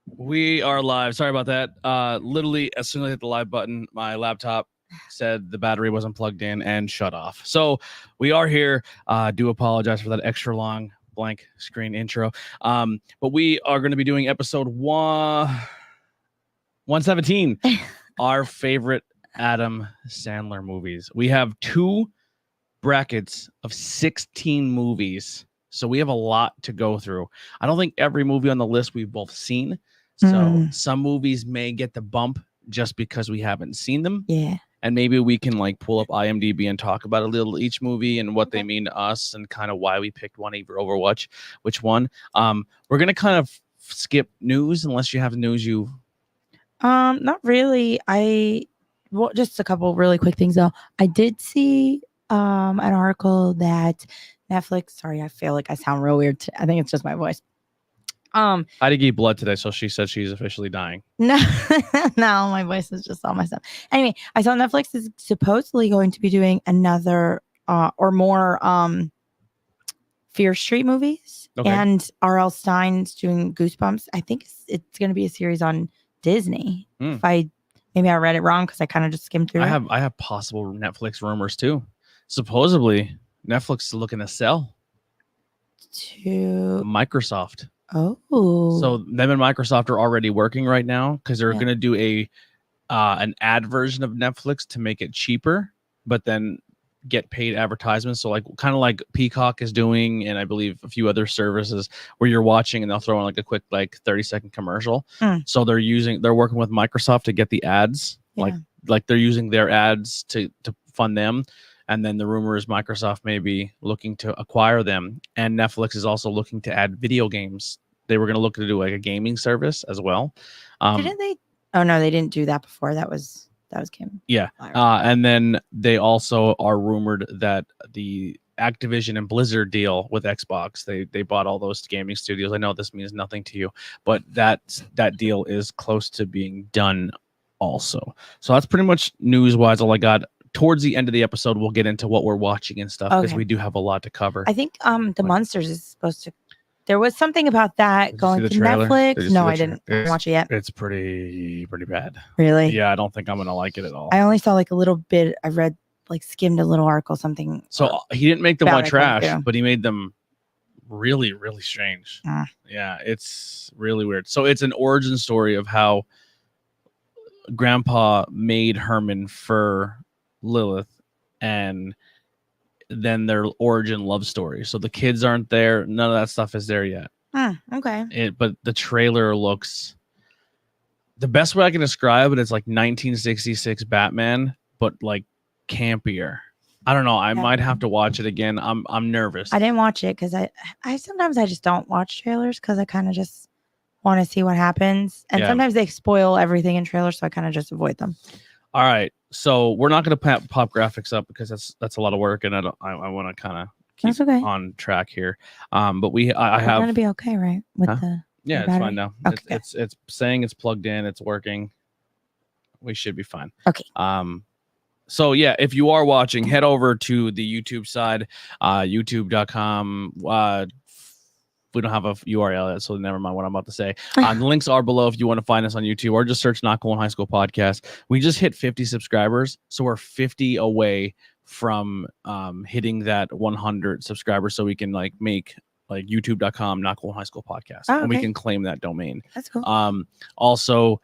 We are live. Sorry about that. Literally, as soon as I hit the live button, my laptop said the battery wasn't plugged in and shut off. So we are here. Do apologize for that extra long blank screen intro. But we are going to be doing episode 117, our favorite Adam Sandler movies. We have two brackets of 16 movies. So we have a lot to go through. I don't think every movie on the list we've both seen. So some movies may get the bump just because we haven't seen them. Yeah. And maybe we can like pull up IMDb and talk about a little each movie and what they mean to us and kind of why we picked one over which one. We're gonna kind of skip news unless you have news you. Not really. Just a couple really quick things though. I did see an article that Netflix. Sorry, I feel like I sound real weird. I think it's just my voice. I did give blood today, so she said she's officially dying. No, no, my voice is just all messed up. Anyway, I saw Netflix is supposedly going to be doing another or more Fear Street movies, and R.L. Stein's doing Goosebumps. I think it's going to be a series on Disney. If maybe I read it wrong because I kind of just skimmed through. I have possible Netflix rumors too. Supposedly, Netflix is looking to sell to Microsoft. Oh, so them and Microsoft are already working right now because they're going to do an ad version of Netflix to make it cheaper, but then get paid advertisements. So like kind of like Peacock is doing, and I believe a few other services where you're watching and they'll throw in like a quick like 30-second commercial. So they're working with Microsoft to get the ads, like they're using their ads to fund them. And then the rumor is Microsoft may be looking to acquire them. And Netflix is also looking to add video games. They were going to look to do like a gaming service as well. Didn't they? Oh, no, they didn't do that before. That was Kim. Yeah. And then they also are rumored that the Activision and Blizzard deal with Xbox, they bought all those gaming studios. I know this means nothing to you, but that deal is close to being done also. So that's pretty much news-wise all I got. Towards the end of the episode, we'll get into what we're watching and stuff because we do have a lot to cover. I think the Monsters is supposed to. There was something about that going to Netflix. No, I didn't watch it yet. It's pretty bad. Really? Yeah, I don't think I'm gonna like it at all. I only saw like a little bit. I read like skimmed a little article, something. So he didn't make them white trash, but he made them really, really strange. Yeah, it's really weird. So it's an origin story of how Grandpa made Herman for Lilith, and then their origin love story. So the kids aren't there. None of that stuff is there yet. Okay. But the trailer looks, the best way I can describe it is like 1966 Batman, but like campier. I don't know. I might have to watch it again. I'm nervous. I didn't watch it because I sometimes I just don't watch trailers because I kind of just want to see what happens. And sometimes they spoil everything in trailers, so I kind of just avoid them. All right, so we're not going to pop graphics up because that's a lot of work, and I want to kind of keep on track here. But I have going to be okay, right? With the it's fine now. Okay. It's saying it's plugged in, it's working. We should be fine. Okay. So yeah, if you are watching, head over to the YouTube side, youtube.com. We don't have a URL yet, so never mind what I'm about to say. The links are below if you want to find us on YouTube, or just search Not Cool in High School Podcast. We just hit 50 subscribers, so we're 50 away from hitting that 100 subscribers, so we can like make like youtube.com Not Cool in High School Podcast, and we can claim that domain. That's cool. Also,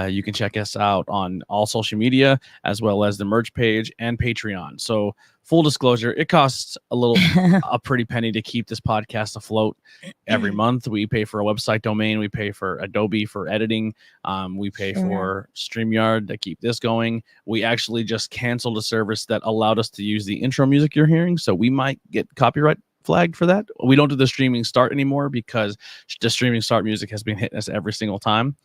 you can check us out on all social media as well as the merch page and Patreon. So full disclosure, it costs a pretty penny to keep this podcast afloat every month. We pay for a website domain. We pay for Adobe for editing. We pay for StreamYard to keep this going. We actually just canceled a service that allowed us to use the intro music you're hearing. So we might get copyright flagged for that. We don't do the streaming start anymore because the streaming start music has been hitting us every single time.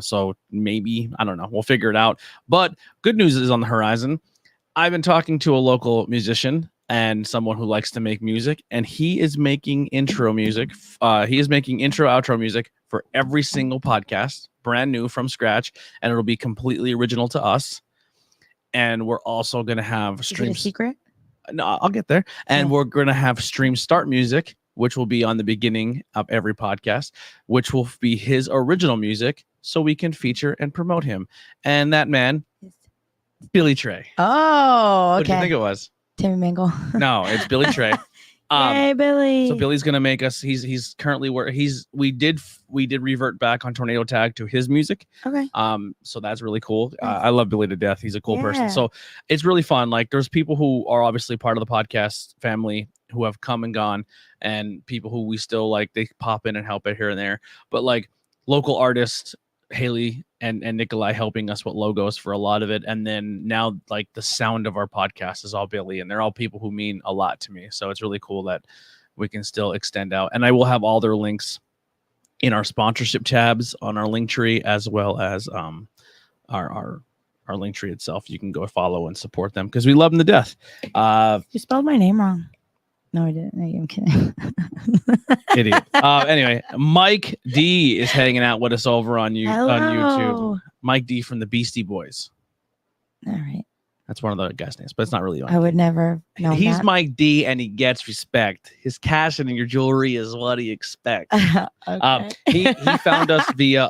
So maybe, I don't know, we'll figure it out. But good news is on the horizon. I've been talking to a local musician and someone who likes to make music, and he is making intro music. He is making intro outro music for every single podcast, brand new from scratch, and it'll be completely original to us. And we're also going to have streams. Is it a secret? No, I'll get there. And we're going to have stream start music which will be on the beginning of every podcast, which will be his original music, so we can feature and promote him. And that man, Billy Trey. Oh, okay. What do you think it was? Timmy Mingle. No, it's Billy Trey. Yay, Billy. So Billy's gonna make us. He's currently where we did revert back on Tornado Tag to his music. Okay. So that's really cool. Nice. I love Billy to death. He's a cool person. So it's really fun. Like there's people who are obviously part of the podcast family who have come and gone, and people who we still like. They pop in and help it here and there. But like local artists, Haley and Nikolai helping us with logos for a lot of it, and then now like the sound of our podcast is all Billy, and they're all people who mean a lot to me. So it's really cool that we can still extend out, and I will have all their links in our sponsorship tabs on our link tree, as well as our link tree itself. You can go follow and support them because we love them to death. You spelled my name wrong. No, I didn't. No, I'm kidding. Idiot. Anyway, Mike D is hanging out with us over on YouTube. Mike D from the Beastie Boys. All right. That's one of the guys' names, but it's not really Mike. I would never know. He's that. Mike D, and he gets respect. His cash and your jewelry is what he expects. Okay. He found us via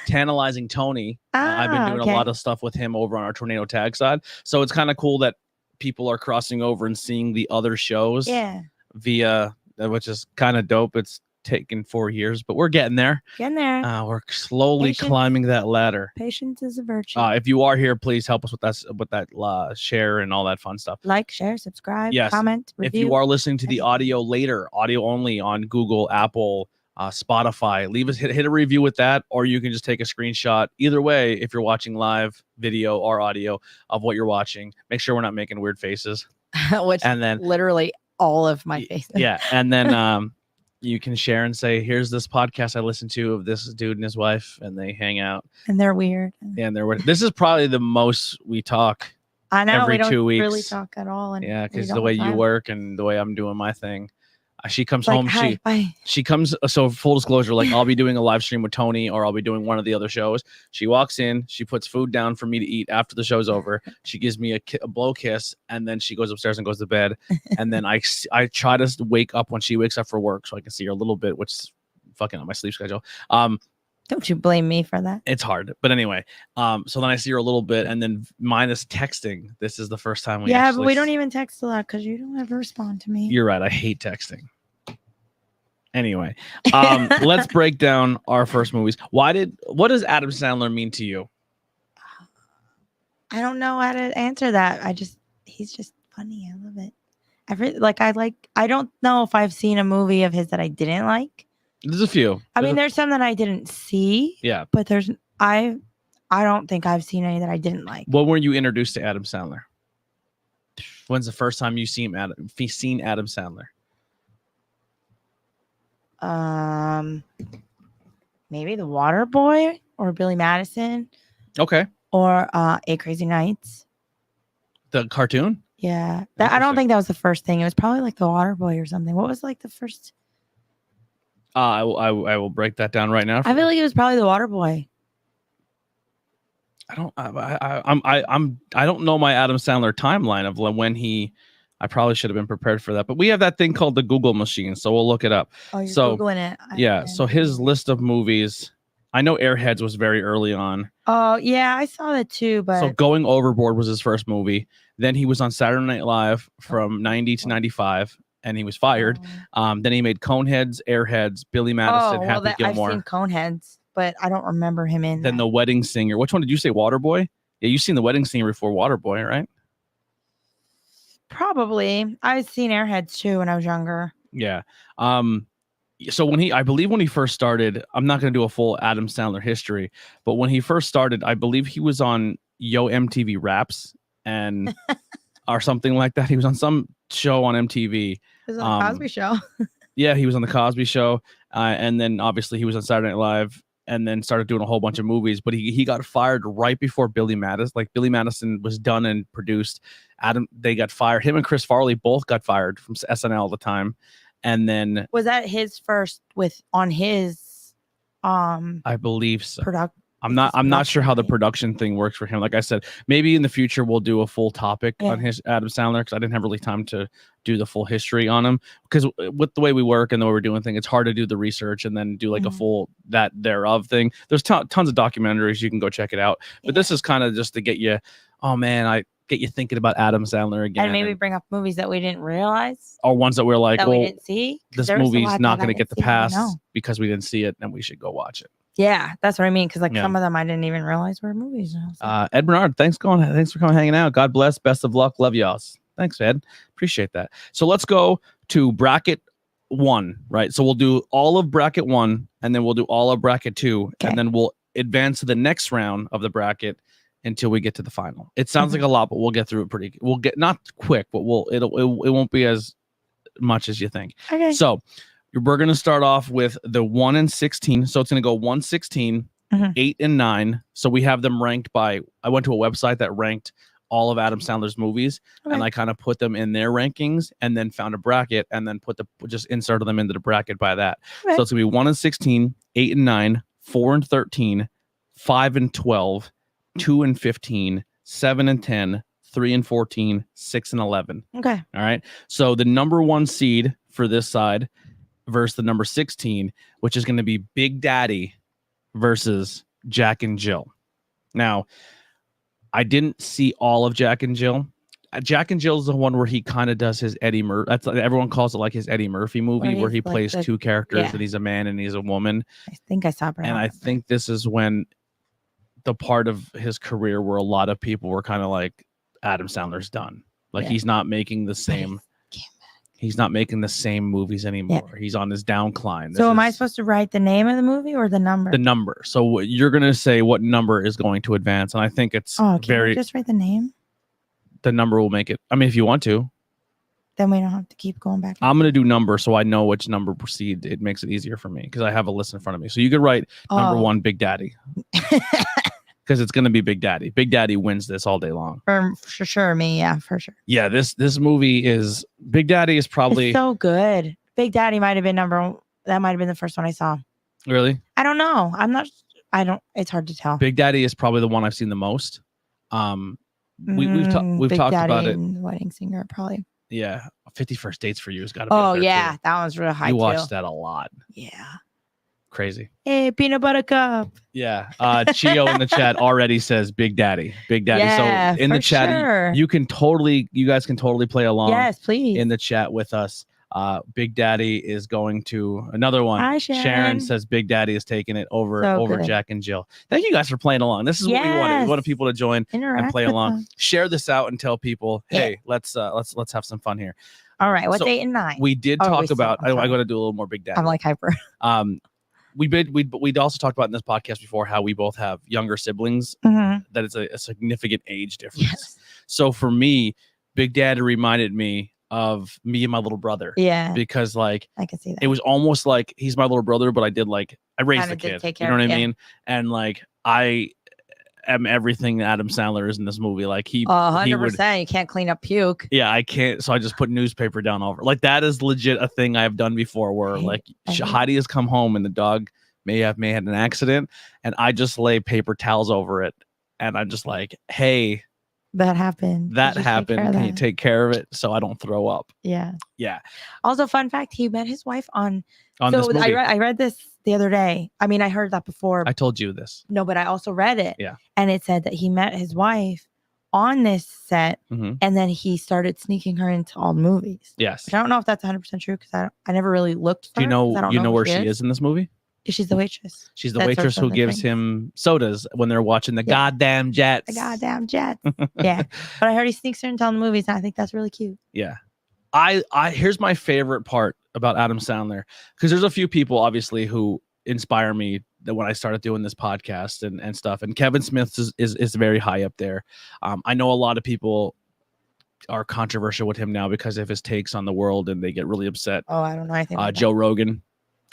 Tantalizing Tony. I've been doing a lot of stuff with him over on our Tornado Tag side, so it's kind of cool that people are crossing over and seeing the other shows. Yeah. Via, which is kind of dope. It's taken 4 years, but we're getting there. We're slowly climbing that ladder. Patience is a virtue. If you are here, please help us with that share and all that fun stuff. Like, share, subscribe, yes. comment, review. If you are listening to the audio later, audio only on Google, Apple, Spotify, hit a review with that, or you can just take a screenshot. Either way, if you're watching live video or audio of what you're watching, make sure we're not making weird faces. Which and then literally all of my faces. Yeah, and then you can share and say, here's this podcast I listened to of this dude and his wife, and they hang out. And they're weird. Yeah, and they're weird. This is probably the most we talk. I know, every we don't 2 weeks. Really talk at all. And yeah, because the way you work and the way I'm doing my thing. She comes home. She comes. So full disclosure, like I'll be doing a live stream with Tony, or I'll be doing one of the other shows. She walks in, she puts food down for me to eat after the show's over. She gives me a blow kiss, and then she goes upstairs and goes to bed. And then I try to wake up when she wakes up for work, so I can see her a little bit, which is fucking on my sleep schedule. Don't you blame me for that? It's hard, but anyway. So then I see her a little bit, and then minus texting. This is the first time we. Yeah, but we don't even text a lot because you don't ever respond to me. You're right. I hate texting. Anyway, let's break down our first movies. What does Adam Sandler mean to you? I don't know how to answer that. He's just funny. I love it. I don't know if I've seen a movie of his that I didn't like. There's a few. There's some that I didn't see. Yeah. But I don't think I've seen any that I didn't like. When were you introduced to Adam Sandler? When's the first time you seen Adam Sandler? Maybe The Water Boy or Billy Madison. Okay. Or Eight Crazy Nights. The cartoon? Yeah. I don't think that was the first thing. It was probably like The Water Boy or something. What was like the first? I will break that down right now. I feel like it was probably The Water Boy. I don't know my Adam Sandler timeline of when he. I probably should have been prepared for that, but we have that thing called the Google machine, so we'll look it up. Oh, you're Googling it. Yeah. So his list of movies. I know Airheads was very early on. Oh yeah, I saw that too. But so Going Overboard was his first movie. Then he was on Saturday Night Live from 90 to 95, and he was fired. Then he made Coneheads, Airheads, Billy Madison, Happy Gilmore. I've seen Coneheads, but I don't remember him in. Then The Wedding Singer. Which one did you say? Waterboy? Yeah, you've seen The Wedding Singer before Waterboy, right? Probably. I've seen Airheads too when I was younger. Yeah. So I believe when he first started, I'm not going to do a full Adam Sandler history, but when he first started, I believe he was on Yo MTV Raps and or something like that. He was on some show on MTV. He was on the Cosby Show. Yeah, he was on the Cosby Show, and then obviously he was on Saturday Night Live, and then started doing a whole bunch of movies. But he got fired right before Billy Madison. Like Billy Madison was done and produced. They got fired. Him and Chris Farley both got fired from SNL at the time. And then was that his first on his I believe so. I'm not sure how the production thing works for him. Like I said, maybe in the future we'll do a full topic on his Adam Sandler, because I didn't have really time to do the full history on him, because with the way we work and the way we're doing things, it's hard to do the research and then do like a full that thereof thing. There's tons of documentaries, you can go check it out, but this is kind of just to get you, get you thinking about Adam Sandler again, and maybe bring up movies that we didn't realize, or ones that we're like, that we didn't see. This movie's not going to get the pass because we didn't see it, and we should go watch it. Yeah, that's what I mean. Because some of them I didn't even realize were movies. Ed Bernard, thanks for coming hanging out. God bless. Best of luck. Love y'all. Thanks, Ed. Appreciate that. So let's go to bracket 1, right? So we'll do all of bracket 1, and then we'll do all of bracket 2, and then we'll advance to the next round of the bracket until we get to the final. It sounds like a lot, but we'll get through it we'll get not quick, but it won't be as much as you think. Okay. So we're going to start off with the 1 and 16. So it's going to go 1, 16, 8 and 9. So we have them ranked by, I went to a website that ranked all of Adam Sandler's movies, and I kind of put them in their rankings, and then found a bracket, and then just inserted them into the bracket by that. So it's going to be 1 and 16, 8 and 9, 4 and 13, 5 and 12, 2 and 15, 7 and 10, 3 and 14, 6 and 11. Okay. All right. So the number 1 seed for this side versus the number 16, which is going to be Big Daddy versus Jack and Jill. Now, I didn't see all of Jack and Jill. Jack and Jill is the one where he kind of does his Eddie Murphy. That's everyone calls it like his Eddie Murphy movie, where he plays 2 characters, and he's a man and he's a woman. I think I saw it. And I think this is when the part of his career where a lot of people were kind of like, Adam Sandler's done. Like he's not making the same. He's not making the same movies anymore. Yeah. He's on his downcline. So am I supposed to write the name of the movie or the number? The number. So you're going to say what number is going to advance. And I think it's just write the name? The number will make it. I mean, if you want to. Then we don't have to keep going back. I'm going to do number so I know which number proceed. It makes it easier for me because I have a list in front of me. So you could write number 1, Big Daddy. Because it's going to be Big Daddy. Big Daddy wins this all day long. For sure. Me, yeah, for sure. Yeah, this movie is... Big Daddy is probably... It's so good. Big Daddy might have been that might have been the first one I saw. Really? I don't know. It's hard to tell. Big Daddy is probably the one I've seen the most. We've talked about it. And Wedding Singer, probably. Yeah. 50 First Dates for You has got to be up there too. That one's real high. You watched that a lot. Yeah. Crazy. Hey, peanut butter cup. Yeah. Chio in the chat already says Big Daddy. Big Daddy. Yeah, so in the chat, you guys can totally play along. Yes, please. In the chat with us. Big Daddy is going to another one. Hi, Sharon. Sharon says Big Daddy is taking it over Jack and Jill. Thank you guys for playing along. This is what we wanted. We wanted people to join and play along. Share this out and tell people, hey, let's have some fun here. All right. What's 8 and 9? We did talk about. I got to do a little more Big Daddy. I'm like hyper. We'd also talked about in this podcast before how we both have younger siblings. That it's a significant age difference. Yes. So for me, Big Daddy reminded me of me and my little brother. Yeah. Because like I can see that. It was almost like he's my little brother, but I raised the kid. You know what I mean? And like I am everything Adam Sandler is in this movie. Like 100%. You can't clean up puke. Yeah, I can't. So I just put newspaper down over. Like that is legit a thing I've done before. Where Heidi has come home and the dog may have had an accident, and I just lay paper towels over it, and I'm just like, hey. That happened. Can you take care of it so I don't throw up? Yeah. Yeah. Also, fun fact: he met his wife on this movie. I read this the other day. I mean, I heard that before. I told you this. No, but I also read it. Yeah. And it said that he met his wife on this set, and then he started sneaking her into all the movies. Yes. Which I don't know if that's 100% true because I never really looked. For Do you know where she is in this movie? She's the waitress. She's the waitress who gives him sodas when they're watching the goddamn Jets. The goddamn Jets. Yeah. But I heard he sneaks her into all the movies, and I think that's really cute. Yeah. Here's my favorite part about Adam Sandler, because there's a few people obviously who inspire me that when I started doing this podcast and stuff. And Kevin Smith is very high up there. I know a lot of people are controversial with him now because of his takes on the world, and they get really upset. Oh, I don't know anything about Joe Rogan.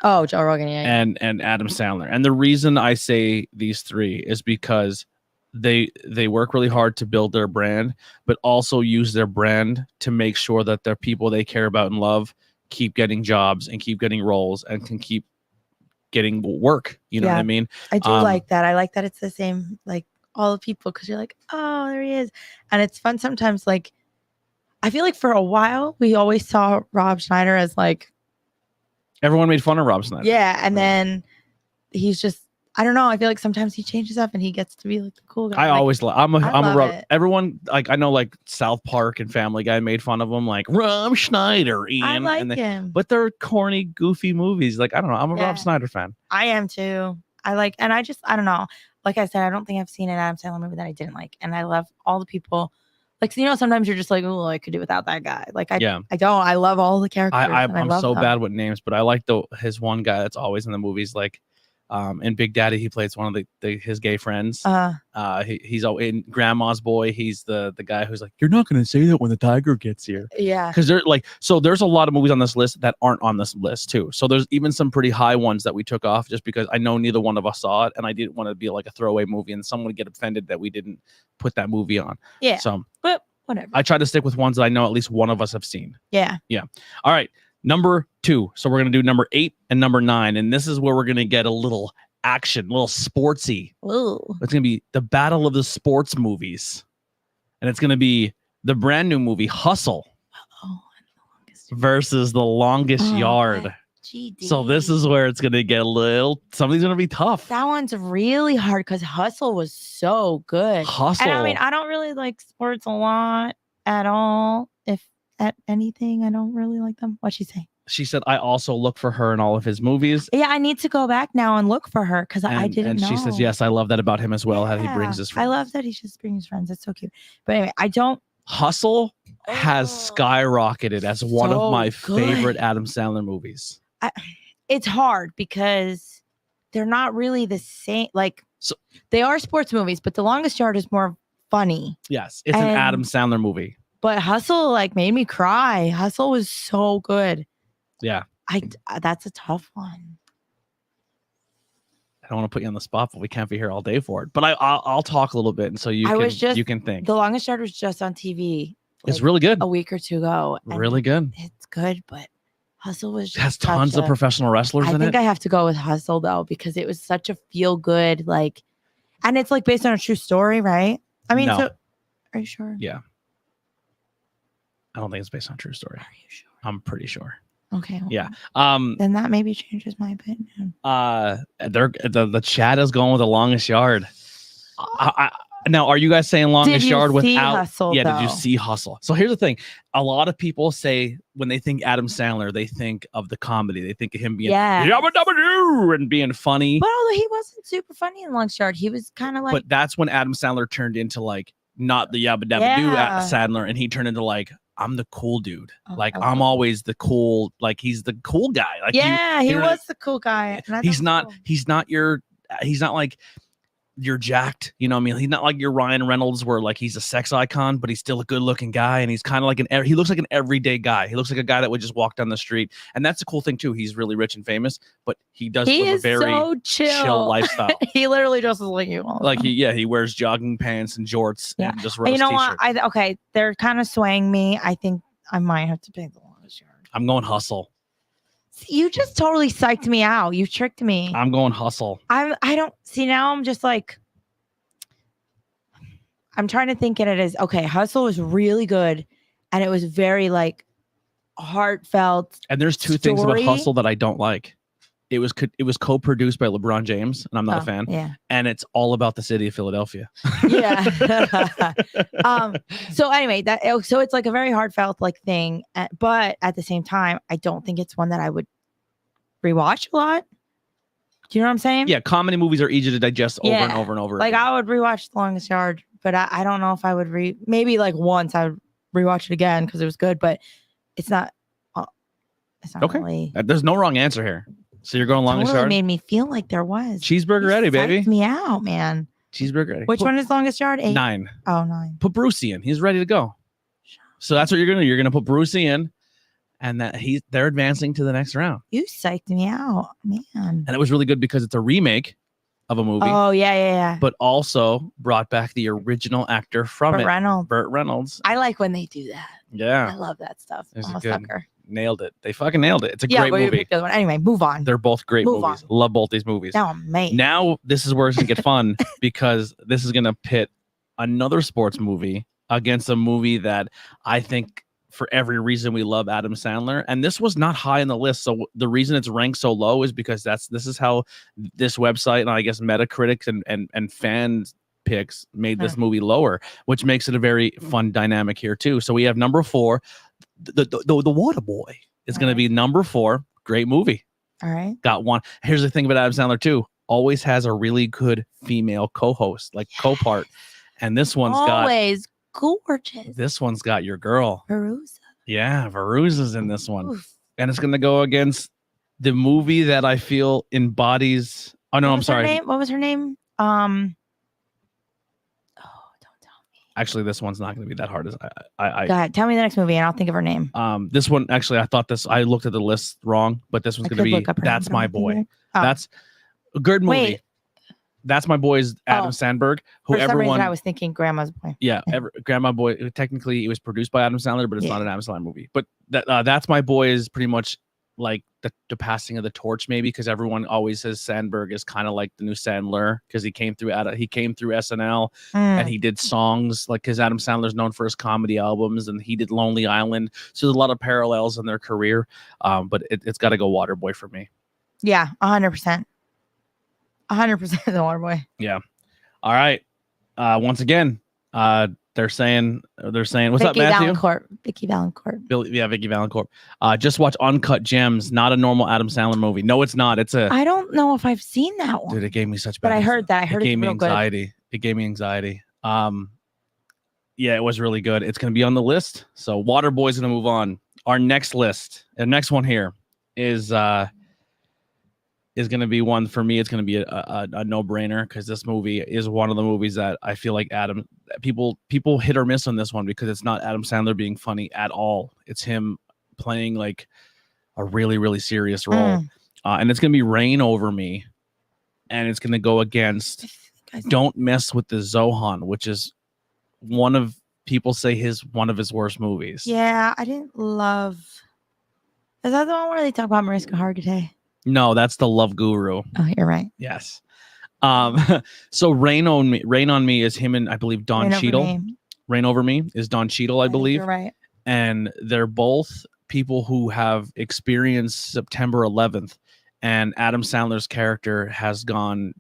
Oh, Joe Rogan, yeah. And Adam Sandler. And the reason I say these three is because they work really hard to build their brand, but also use their brand to make sure that the people they care about and love keep getting jobs and keep getting roles and can keep getting work. You know what I mean? I do like that. I like that it's the same, like all the people, because you're like, oh, there he is. And it's fun sometimes. Like, I feel like for a while, we always saw Rob Schneider as like, everyone made fun of Rob Snyder. Yeah. And then he's just, I don't know. I feel like sometimes he changes up and he gets to be like the cool guy. I always love. I'm a Rob. It. Everyone like I know like South Park and Family Guy made fun of him like Rob Schneider. Ian, I like him, but they're corny, goofy movies. Like I don't know. I'm a Rob Schneider fan. I am too. I don't know. Like I said, I don't think I've seen an Adam Sandler movie that I didn't like, and I love all the people. Like, you know, sometimes you're just like, oh, I could do without that guy. Like I don't. I love all the characters. I'm so bad with names, but I like his one guy that's always in the movies, like. In Big Daddy, he plays one of his gay friends. He's in Grandma's Boy. He's the guy who's like, you're not going to say that when the tiger gets here. Yeah. Because there's a lot of movies on this list that aren't on this list too. So there's even some pretty high ones that we took off just because I know neither one of us saw it, and I didn't want to be like a throwaway movie and someone would get offended that we didn't put that movie on. Yeah. So, but whatever. I try to stick with ones that I know at least one of us have seen. Yeah. Yeah. All right. Number 2. So we're going to do number 8 and number 9. And this is where we're going to get a little action, a little sportsy. Ooh. It's going to be the battle of the sports movies. And it's going to be the brand new movie Hustle versus The Longest Yard. So this is where it's going to get something's going to be tough. That one's really hard because Hustle was so good. Hustle. And I mean, I don't really like sports a lot at all. If at anything, I don't really like them. What'd she say? She said, I also look for her in all of his movies. Yeah, I need to go back now and look for her because I didn't know. And she says, yes, I love that about him as well, how he brings his friends. I love that he just brings his friends. It's so cute. But anyway, I don't. Hustle has skyrocketed as one of my favorite Adam Sandler movies. It's hard because they're not really the same. Like, they are sports movies, but The Longest Yard is more funny. Yes, it's an Adam Sandler movie. But Hustle made me cry. Hustle was so good. Yeah. That's a tough one. I don't want to put you on the spot, but we can't be here all day for it. But I'll talk a little bit, and so you can think. The Longest Yard was just on TV. It's really good. A week or two ago. Really good. It's good, but Hustle was just has tons of professional wrestlers in it. I think I have to go with Hustle though, because it was such a feel good, and it's based on a true story, right? I mean, no. Are you sure? Yeah. I don't think it's based on a true story. Are you sure? I'm pretty sure. Okay. Well, yeah. Then that maybe changes my opinion. The chat is going with The Longest Yard. Now, are you guys saying Longest Yard without Hustle? Yeah, did you see Hustle? So here's the thing. A lot of people say when they think Adam Sandler, they think of the comedy. They think of him being yabba dabba doo and being funny. But although he wasn't super funny in Longest Yard, he was kind of like. But that's when Adam Sandler turned into not the yabba dabba doo Sandler, and he turned into I'm the cool dude. I'm always the cool, he's the cool guy. He was the cool guy. He's not like you're jacked. You know what I mean? He's not like your Ryan Reynolds where he's a sex icon, but he's still a good looking guy. And he's kind of he looks like an everyday guy. He looks like a guy that would just walk down the street. And that's the cool thing too. He's really rich and famous, but he live a very so chill lifestyle. He literally dresses like you. He wears jogging pants and jorts and just roast what? Okay. They're kind of swaying me. I think I might have to pick The Longest Yard. I'm going Hustle. You just totally psyched me out. You tricked me. I'm going Hustle. I don't see now. I'm just I'm trying to think it is. Okay. Hustle was really good. And it was very heartfelt. And there's two things about Hustle that I don't like. It was co-produced by LeBron James, and I'm not a fan. Yeah. And it's all about the city of Philadelphia. Yeah. So anyway, so it's a very heartfelt thing, but at the same time, I don't think it's one that I would rewatch a lot. Do you know what I'm saying? Yeah, comedy movies are easy to digest over and over and over. I would rewatch The Longest Yard, but I don't know if I would maybe once I would rewatch it again because it was good, but it's not. It's not okay. Really, there's no wrong answer here. So you're going Longest Yard? Made me feel like there was. Cheeseburger Eddie, baby. Me out, man. Cheeseburger Eddie. Which one is Longest Yard? 8? 9. Oh, 9. Put Brucey in. He's ready to go. So that's what you're going to do. You're going to put Brucey in, and they're advancing to the next round. You psyched me out, man. And it was really good because it's a remake of a movie. Oh, yeah. But also brought back the original actor from Burt Reynolds. Burt Reynolds. I like when they do that. Yeah. I love that stuff. I'm a good. sucker. nailed it. They fucking nailed it. It's a great movie. The other one. Anyway, move on. They're both great movies. Love both these movies. Oh, man. Now this is where it's gonna get fun because this is gonna pit another sports movie against a movie that I think for every reason we love Adam Sandler. And this was not high on the list. So the reason it's ranked so low is because this is how this website and I guess Metacritic and fans picks made this movie lower, which makes it a very fun dynamic here too. So we have number 4, the Water Boy is going to be number 4. Great movie. All right. Got one. Here's the thing about Adam Sandler too. Always has a really good female co-host, like co-part. And this one's always gorgeous. This one's got your girl. Veruza. Yeah, Veruza's in this one. Oof. And it's going to go against the movie that I feel embodies. Oh, no, I'm sorry. What was her name? Actually, this one's not going to be that hard as I Go ahead. Tell me the next movie and I'll think of her name. This one, actually, I looked at the list wrong, but this one's going to be That's My Boy. Oh. That's a good movie. Wait. That's My Boy is Adam Sandberg, who For some reason I was thinking Grandma's Boy. Yeah, Grandma Boy. Technically, it was produced by Adam Sandler, but it's not an Adam Sandler movie. But That's My Boy is pretty much like the passing of the torch, maybe, because everyone always says Sandberg is kind of like the new Sandler because he came through SNL and he did songs like because Adam Sandler's known for his comedy albums and he did Lonely Island, so there's a lot of parallels in their career. But it's got to go Waterboy for me. Yeah, 100%. 100% the Waterboy. Yeah. All right. Once again, they're saying what's up, Matthew? Vicky Valancourt. Vicky Valancourt. Just watch Uncut Gems, not a normal Adam Sandler movie. No, it's not. It's a. I don't know if I've seen that one. Dude, it gave me such bad. But I heard that. I heard it gave me anxiety. Good. It gave me anxiety. Yeah, it was really good. It's gonna be on the list. So Waterboy's gonna move on. Our next list, the next one here is going to be one for me. It's going to be a no-brainer because this movie is one of the movies that I feel like people hit or miss on this one because it's not Adam Sandler being funny at all. It's him playing like a really, really serious role. And it's going to be Rain Over Me. And it's going to go against Don't Mess with the Zohan, which is one of people say one of his worst movies. Yeah, I didn't love. Is that the one where they talk about Mariska Hargitay? No, that's the Love Guru. Oh, you're right. Yes. So Rain on Me is him and I believe Don Cheadle. Rain Over Me is Don Cheadle, I believe. You're right. And they're both people who have experienced September 11th, and Adam Sandler's character has gone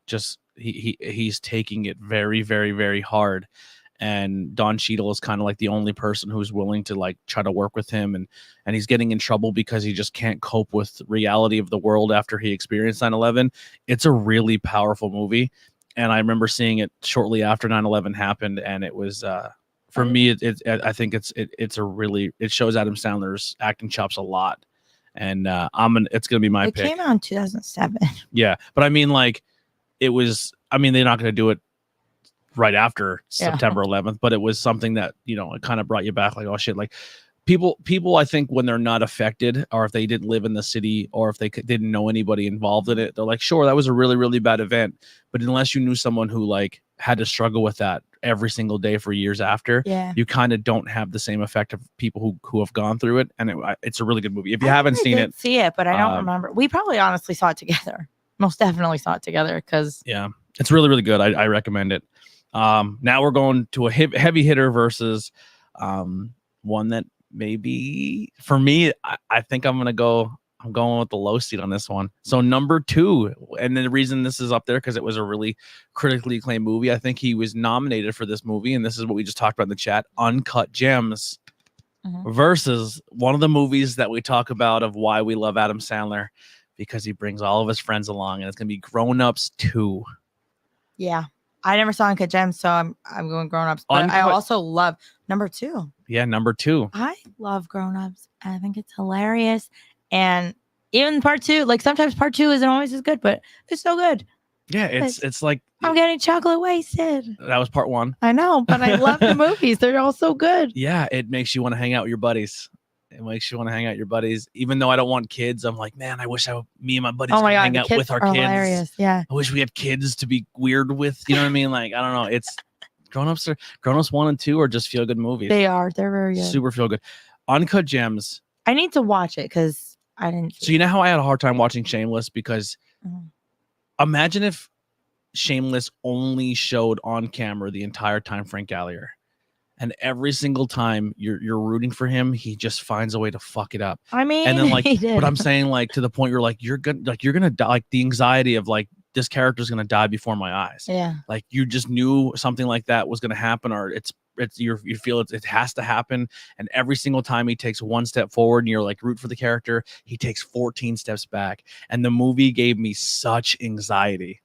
he's taking it very, very, very hard. And Don Cheadle is kind of like the only person who's willing to like try to work with him, and he's getting in trouble because he just can't cope with reality of the world after he experienced 9/11. It's a really powerful movie, and I remember seeing it shortly after 9/11 happened, and it was for me I think it shows Adam Sandler's acting chops a lot, and it's gonna be my pick. It came out in 2007. Yeah, but I mean like they're not gonna do it right after September 11th, but it was something that, it kind of brought you back like, oh shit, like people I think when they're not affected, or if they didn't live in the city, or if they didn't know anybody involved in it, they're like, sure, that was a really, really bad event. But unless you knew someone who like had to struggle with that every single day for years after, you kind of don't have the same effect of people who have gone through it. And it's a really good movie. If you haven't seen it, see it, but I don't remember. We probably honestly saw it together. Most definitely saw it together because it's really, really good. I recommend it. Now we're going to a heavy hitter versus one that maybe for me, I think I'm going with the low seat on this one. So number 2, and the reason this is up there because it was a really critically acclaimed movie. I think he was nominated for this movie, and this is what we just talked about in the chat: Uncut Gems versus one of the movies that we talk about of why we love Adam Sandler, because he brings all of his friends along, and it's gonna be Grown Ups 2. Yeah. I never saw Uncut Gems, so I'm going Grown Ups. But I also love number 2. Yeah, number 2. I love Grown Ups. And I think it's hilarious. And even part 2, like sometimes part 2 isn't always as good, but it's so good. Yeah, it's like I'm getting chocolate wasted. That was part 1. I know, but I love the movies. They're all so good. Yeah, it makes you want to hang out with your buddies. It makes you want to hang out with your buddies. Even though I don't want kids, I'm like, man, I wish me and my buddies could hang out with our kids. Hilarious. Yeah. I wish we had kids to be weird with. You know what I mean? Like, I don't know. It's Grown Ups 1 and 2 are just feel good movies. They are. They're very good. Super feel good. Uncut Gems. I need to watch it because I didn't. So you know how I had a hard time watching Shameless because imagine if Shameless only showed on camera the entire time Frank Gallier, and every single time you're rooting for him, he just finds a way to fuck it up. I mean, and then like, he did. but I'm saying like to the point you're like you're gonna die, like the anxiety of like this character's gonna die before my eyes. Yeah, like you just knew something like that was gonna happen, or you feel it has to happen, and every single time he takes one step forward and you're like root for the character, he takes 14 steps back, and the movie gave me such anxiety.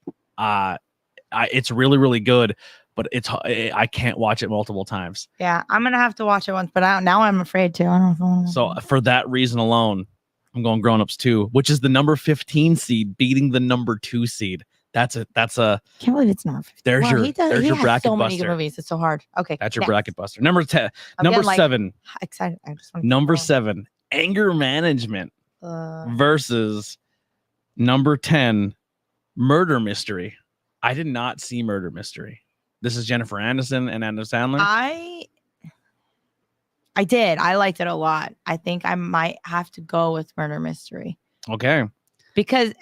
It's really, really good, but I can't watch it multiple times. Yeah, I'm gonna have to watch it once, but now I'm afraid to. I don't know. So for that reason alone, I'm going Grown Ups 2, which is the number 15 seed beating the number 2 seed. That's a. Can't believe it's not 15. There's There's your bracket so many buster. good movies. It's so hard. Okay, that's your next. bracket buster. Number 10. I'm number getting, 7. Excited. I just want number 7. Anger Management versus number 10. Murder Mystery. I did not see Murder Mystery. This is Jennifer Aniston and Adam Sandler. I did. I liked it a lot. I think I might have to go with Murder Mystery. Okay. Because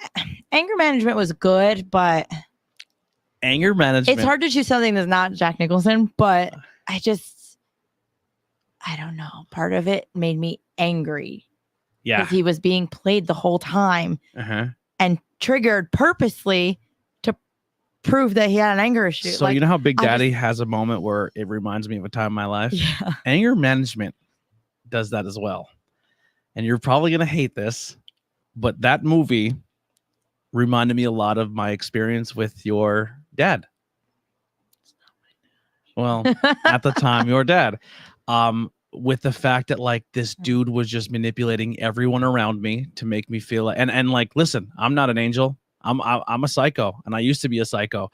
Anger Management was good, but Anger Management. It's hard to choose something that's not Jack Nicholson, but I don't know. Part of it made me angry. Yeah. Because he was being played the whole time and triggered purposely to prove that he had an anger issue. So you know how Big Daddy has a moment where it reminds me of a time in my life? Yeah. Anger Management does that as well. And you're probably going to hate this, but that movie reminded me a lot of my experience with your dad. Well, at the time, your dad. With the fact that like this dude was just manipulating everyone around me to make me feel like, and like, listen, I'm not an angel. I'm a psycho, and I used to be a psycho,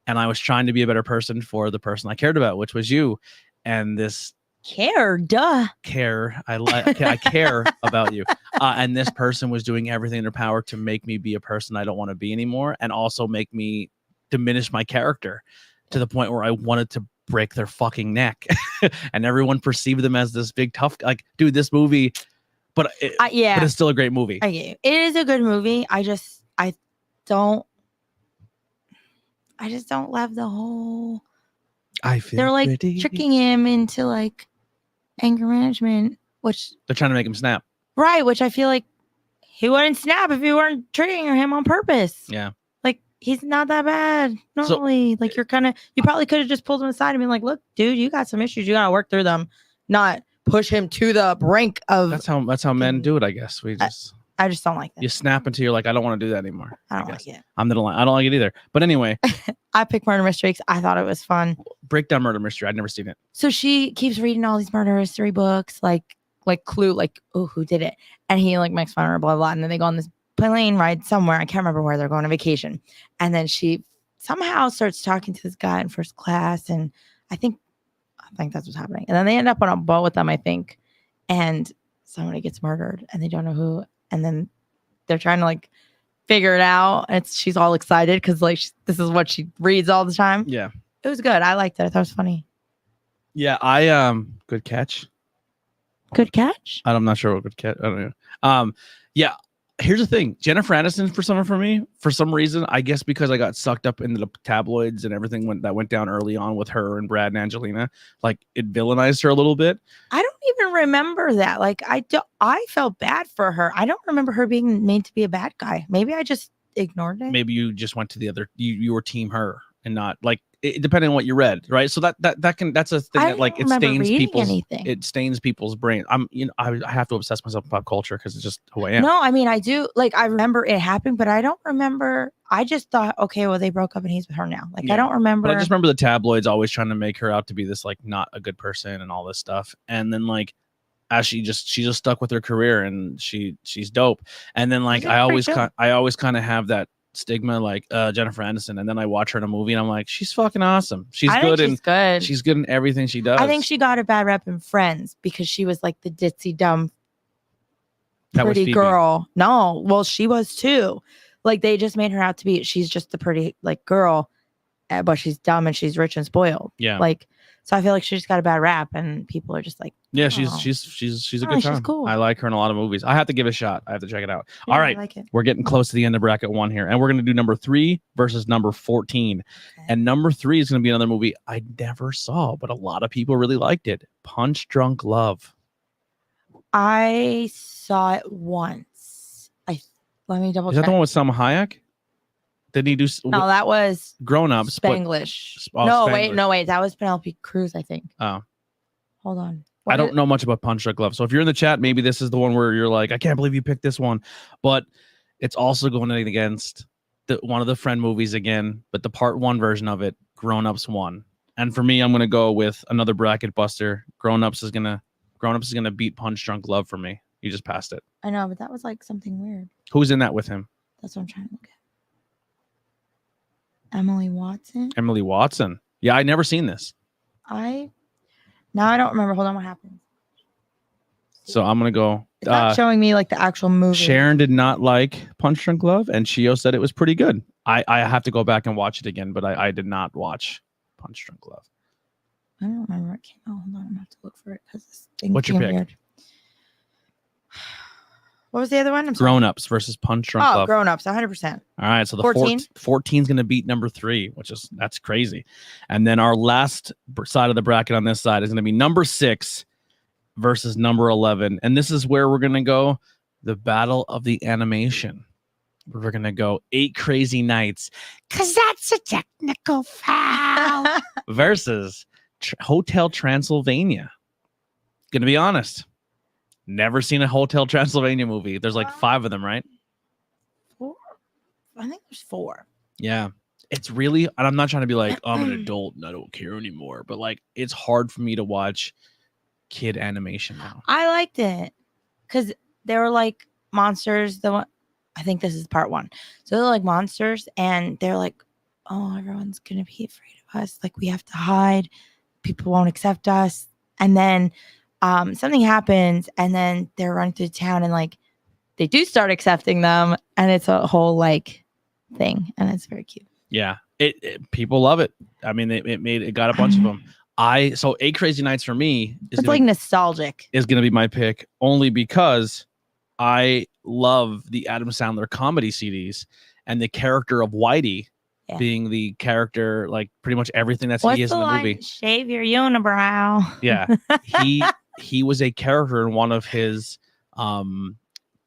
and I was trying to be a better person for the person I cared about, which was you. And this care I care about you. And this person was doing everything in their power to make me be a person I don't want to be anymore, and also make me diminish my character to the point where I wanted to break their fucking neck. And everyone perceived them as this big tough, like, dude, this movie, but it's still a great movie. It is a good movie. I just don't love the whole. They're like tricking him into like anger management, which they're trying to make him snap. Right, which I feel like he wouldn't snap if you weren't triggering him on purpose. Yeah. Like, he's not that bad normally. So, like, you probably could have just pulled him aside and been like, look, dude, you got some issues. You got to work through them. Not push him to the brink of. That's how men do it, I guess. I just don't like that. You snap until you're like, I don't want to do that anymore. I don't like it. I don't like it either. But anyway. I picked Murder Mystery because I thought it was fun. Break down Murder Mystery. I'd never seen it. So she keeps reading all these murder mystery books, like Clue, like, oh, who did it? And he like makes fun of her, blah, blah. And then they go on this plane ride somewhere. I can't remember where they're going on vacation. And then she somehow starts talking to this guy in first class. And I think that's what's happening. And then they end up on a boat with them, I think. And somebody gets murdered and they don't know who. And then they're trying to like figure it out. She's all excited because like this is what she reads all the time. Yeah. It was good. I liked it. I thought it was funny. Yeah, I good catch. Good catch? I'm not sure what good catch. I don't know. Yeah, here's the thing. Jennifer Aniston for some reason, I guess because I got sucked up into the tabloids and everything that went down early on with her and Brad and Angelina, like it villainized her a little bit. I don't even remember that. Like I felt bad for her. I don't remember her being made to be a bad guy. Maybe I just ignored it. Maybe you just went to the other. You were team her and not like. Depending on what you read, right? So that's a thing that like it stains people's brain. I have to obsess myself with pop culture because it's just who I am. No, I mean I do. Like I remember it happened, but I don't remember. I just thought, okay, well they broke up and he's with her now. Like I don't remember. But I just remember the tabloids always trying to make her out to be this like not a good person and all this stuff. And then like as she just stuck with her career and she's dope. And then like I always kind of have that stigma like Jennifer Aniston, and then I watch her in a movie and I'm like, she's fucking awesome. She's good in everything she does. I think she got a bad rep in Friends because she was like the ditzy dumb pretty girl. No, well she was too. Like they just made her out to be she's just the pretty like girl, but she's dumb and she's rich and spoiled. Yeah. Like, so I feel like she just got a bad rap, and people are just like, Yeah, oh. she's a good time. She's cool. I like her in a lot of movies. I have to give it a shot. I have to check it out. Yeah, All right, I like it. we're getting close to the end of bracket 1 here, and we're gonna do number 3 versus number 14. Okay. And number 3 is gonna be another movie I never saw, but a lot of people really liked it. Punch Drunk Love. I saw it once. Let me double Is that check. the one with Salma Hayek? Didn't he do? No, that was Grown Ups. Spanglish. Oh, no, Spanglish. wait. That was Penelope Cruz, I think. Oh. Hold on. I don't know much about Punch Drunk Love. So if you're in the chat, maybe this is the one where you're like, I can't believe you picked this one. But it's also going against one of the Friend movies again, but the part 1 version of it, Grown Ups 1. And for me, I'm going to go with another bracket buster. Grown Ups is going to beat Punch Drunk Love for me. You just passed it. I know, but that was like something weird. Who's in that with him? That's what I'm trying to look at. Emily Watson. Emily Watson. Yeah, I'd never seen this. Now I don't remember. Hold on, what happened? So I'm gonna go. It's not showing me like the actual movie. Sharon did not like Punch Drunk Love, and Chio said it was pretty good. I have to go back and watch it again, but I did not watch Punch Drunk Love. I don't remember where it came out. Hold on, I'm gonna have to look for it because this thing. What's your pick? Weird. What was the other one? Grown Ups versus Punch Drunk Love. Grown Ups, 100%. All right, so the 14 is going to beat number 3, that's crazy. And then our last side of the bracket on this side is going to be number 6 versus number 11. And this is where we're going to go the battle of the animation. We're going to go 8 Crazy Nights, because that's a technical foul, versus Hotel Transylvania. Going to be honest. Never seen a Hotel Transylvania movie. There's like 5 of them, right? 4. I think there's 4. Yeah. It's really, and I'm not trying to be like, I'm an adult and I don't care anymore, but like, it's hard for me to watch kid animation now. I liked it because they were like monsters. I think this is part 1. So they're like monsters, and they're like, oh, everyone's going to be afraid of us. Like, we have to hide. People won't accept us. And then something happens, and then they're running through town, and like they do start accepting them, and it's a whole like thing, and it's very cute. Yeah, people love it. I mean, it got a bunch of them. So 8 Crazy Nights for me it's like nostalgic. Is going to be my pick only because I love the Adam Sandler comedy CDs and the character of Whitey. Yeah. Being the character, like pretty much everything he is in the movie. Shave your unibrow. Yeah, he was a character in one of his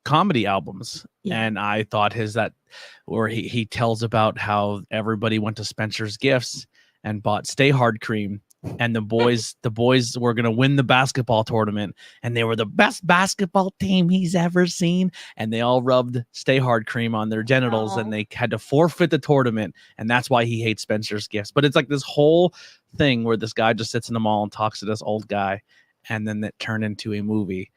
comedy albums, and I thought where he tells about how everybody went to Spencer's Gifts and bought Stay Hard cream, and the boys were gonna win the basketball tournament, and they were the best basketball team he's ever seen, and they all rubbed Stay Hard cream on their genitals, and they had to forfeit the tournament, and that's why he hates Spencer's Gifts. But it's like this whole thing where this guy just sits in the mall and talks to this old guy, and then that turned into a movie,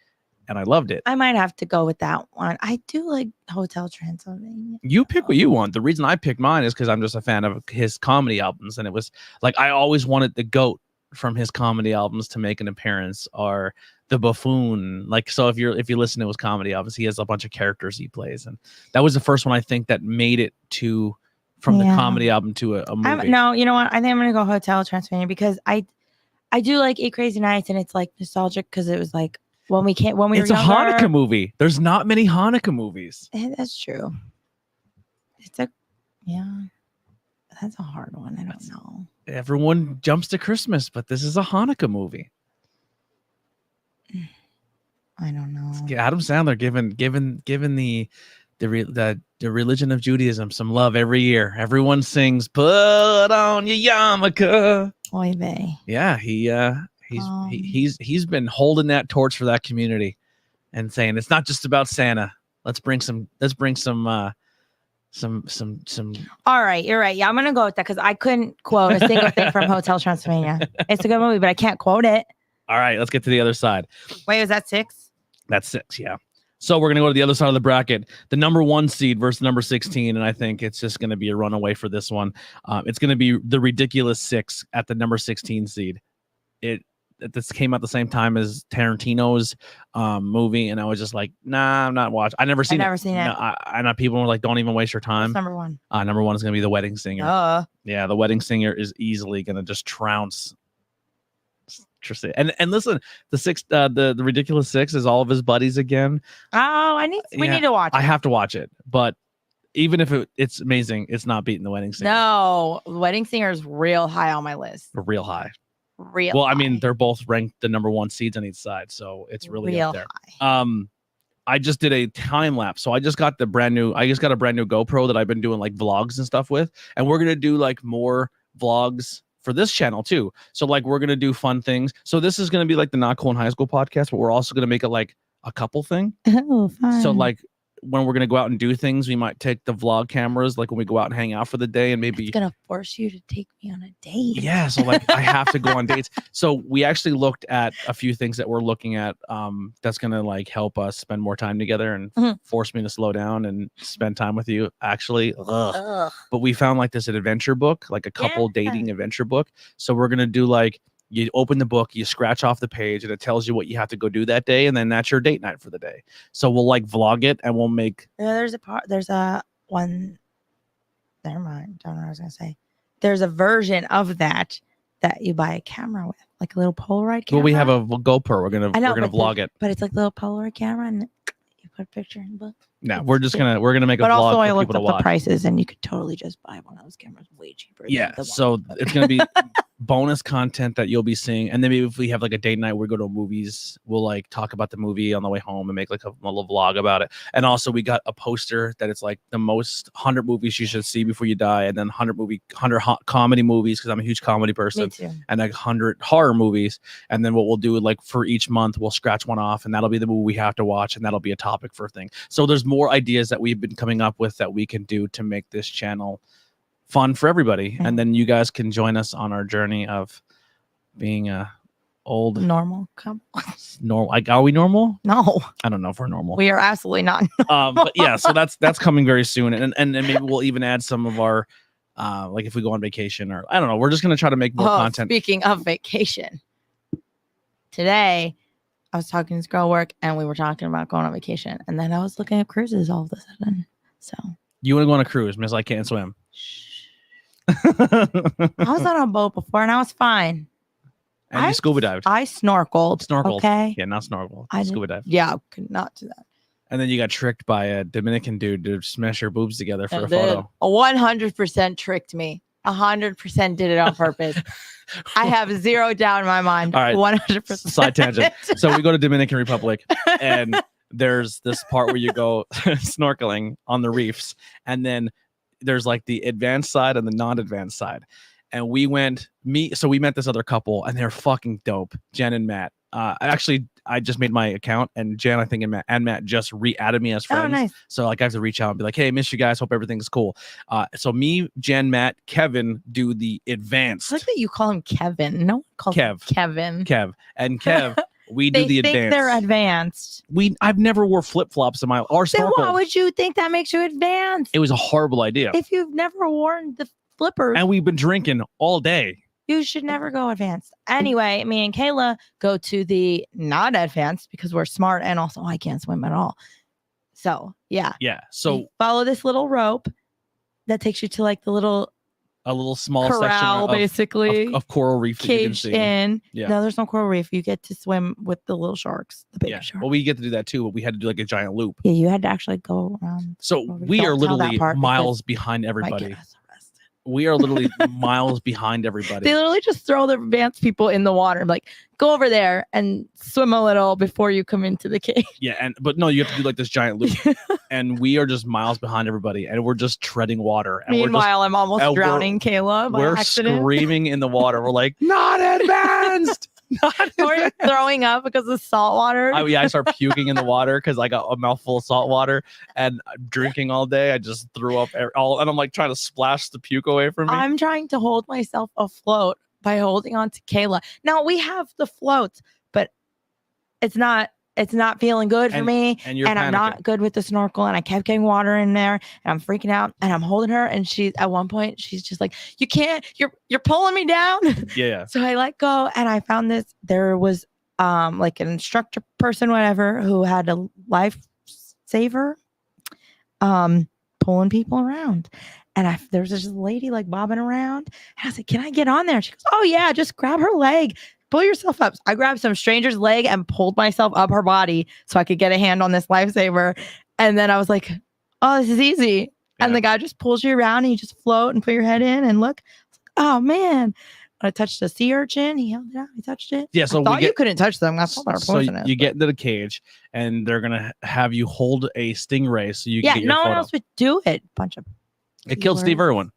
and I loved it. I might have to go with that one. I do like Hotel Transylvania. You pick what you want. The reason I picked mine is because I'm just a fan of his comedy albums, and it was like I always wanted the GOAT from his comedy albums to make an appearance, or the buffoon. Like, so if you listen to his comedy albums, he has a bunch of characters he plays, and that was the first one I think that made it from the comedy album to a movie. No, you know what? I think I'm gonna go Hotel Transylvania because I do like 8 Crazy Nights, and it's like nostalgic because it was like when we it's were younger. It's a Hanukkah movie. There's not many Hanukkah movies. That's true. That's a hard one. I don't know. Everyone jumps to Christmas, but this is a Hanukkah movie. I don't know. Adam Sandler given the religion of Judaism some love every year. Everyone sings "Put on your yarmulke." Oy vey. Yeah, he's been holding that torch for that community and saying it's not just about Santa. Let's bring some All right, you're right. Yeah, I'm gonna go with that because I couldn't quote a single thing from Hotel Transylvania. It's a good movie, but I can't quote it. All right, let's get to the other side. Wait, was that 6? That's 6, yeah. So we're gonna go to the other side of the bracket, the number 1 seed versus number 16, and I think it's just gonna be a runaway for this one. It's gonna be the ridiculous 6 at the number 16 seed. this came out the same time as Tarantino's movie, and I was just like, nah, I'm not watching. I've never seen it. No, I know people were like, don't even waste your time. What's number one? Number one is gonna be The Wedding Singer. Yeah, The Wedding Singer is easily gonna just trounce. And listen, the Ridiculous Six is all of his buddies again. Oh, we need to watch it. I have to watch it, but even if it's amazing, it's not beating The Wedding Singer. No, The Wedding Singer is real high on my list. Real high. Well, I mean, they're both ranked the number one seeds on each side, so it's really real up there. High. I just did a time lapse, so I just got a brand new GoPro that I've been doing like vlogs and stuff with, and we're gonna do like more vlogs for this channel too. So like we're gonna do fun things. So this is gonna be like the Not Cool in High School podcast, but we're also gonna make it like a couple thing. Oh, fun. So like when we're gonna go out and do things, we might take the vlog cameras, like when we go out and hang out for the day, and maybe it's gonna force you to take me on a date. Yeah, so like I have to go on dates. So we actually looked at a few things that we're looking at that's gonna like help us spend more time together and force me to slow down and spend time with you. Actually, but we found like this adventure book, like a couple dating adventure book. So we're gonna do like, you open the book, you scratch off the page, and it tells you what you have to go do that day, and then that's your date night for the day. So we'll like vlog it, and we'll make. There's a one. Never mind. Don't know what I was gonna say. There's a version of that you buy a camera with, like a little Polaroid camera. Well, we have a GoPro. We're gonna vlog it, but it's like a little Polaroid camera, and you put a picture in the book. No, we're gonna make a vlog. But also, I for looked people up to the prices, and you could totally just buy one of those cameras way cheaper. Yeah, so it's gonna be bonus content that you'll be seeing, and then maybe if we have like a date night where we go to movies, we'll like talk about the movie on the way home and make like a little vlog about it. And also, we got a poster that it's like the most 100 movies you should see before you die, and then 100 comedy movies, because I'm a huge comedy person. Me too. And like 100 horror movies. And then what we'll do, like for each month, we'll scratch one off, and that'll be the movie we have to watch, and that'll be a topic for a thing. So there's more ideas that we've been coming up with that we can do to make this channel fun for everybody. And then you guys can join us on our journey of being a old normal couple. Normal, like, are we normal? No, I don't know if we're normal. We are absolutely not normal. But yeah, so that's coming very soon, and maybe we'll even add some of our like if we go on vacation, or I don't know, we're just gonna try to make more content. Speaking of vacation, today I was talking to this girl at work, and we were talking about going on vacation, and then I was looking at cruises all of a sudden. So you want to go on a cruise, Miss? I can't swim. I was on a boat before, and I was fine. And you scuba dived. I snorkeled. Okay. Yeah, not snorkel. Scuba dive. Yeah, I could not do that. And then you got tricked by a Dominican dude to smash your boobs together for a photo. 100% tricked me. 100% did it on purpose. I have zero doubt in my mind. All right. 100%. Side tangent. So we go to Dominican Republic, and there's this part where you go snorkeling on the reefs, and then there's like the advanced side and the non-advanced side. And we met this other couple, and they're fucking dope, Jen and Matt. I just made my account, and Jen, I think, and Matt just re-added me as friends. Oh, nice. So like I have to reach out and be like, hey, miss you guys, hope everything's cool. So me, Jen, Matt, Kevin do the advanced. I like that you call him Kevin. No one calls him Kevin. And Kev, we do the advanced. They think they're advanced. I've never wore flip-flops in my or snorkel. Then why would you think that makes you advanced? It was a horrible idea. If you've never worn the flippers. And we've been drinking all day. You should never go advanced. Anyway, me and Kayla go to the not advanced because we're smart, and also I can't swim at all. So yeah. Yeah. So you follow this little rope that takes you to like a little small corral, section basically of coral reef caged in. Yeah. No, there's no coral reef. You get to swim with the little sharks, the baby sharks. Well, we get to do that too, but we had to do like a giant loop. Yeah, you had to actually go around. So we are literally miles behind everybody. We are literally miles behind everybody. They literally just throw the advanced people in the water. Like, go over there and swim a little before you come into the cave. Yeah, but no, you have to do like this giant loop. And we are just miles behind everybody, and we're just treading water. And meanwhile, I'm almost drowning Kayla by accident. We're screaming in the water. We're like, not advanced! Or you're throwing up because of salt water. I start puking in the water because I got a mouthful of salt water, and drinking all day. I just threw up and I'm like trying to splash the puke away from me. I'm trying to hold myself afloat by holding on to Kayla. Now we have the floats, but it's not it's not feeling good for me. And you're I'm not good with the snorkel. And I kept getting water in there and I'm freaking out and I'm holding her. And she, at one point, she's just like, you can't, you're pulling me down. Yeah. So I let go and I found this, there was like an instructor person, whatever, who had a lifesaver pulling people around. And there was this lady like bobbing around. And I was like, can I get on there? She goes, oh yeah, just grab her leg. Pull yourself up. So I grabbed some stranger's leg and pulled myself up her body so I could get a hand on this lifesaver. And then I was like, oh, this is easy. Yeah. And the guy just pulls you around and you just float and put your head in and look. Oh man. I touched a sea urchin. He held it out. He touched it. Yeah, so I thought you couldn't touch them. That's all they're poisonous. So you get into the cage, and they're gonna have you hold a stingray, so you can get your no photo. one else would do it. Bunch of it killed Steve Irwin.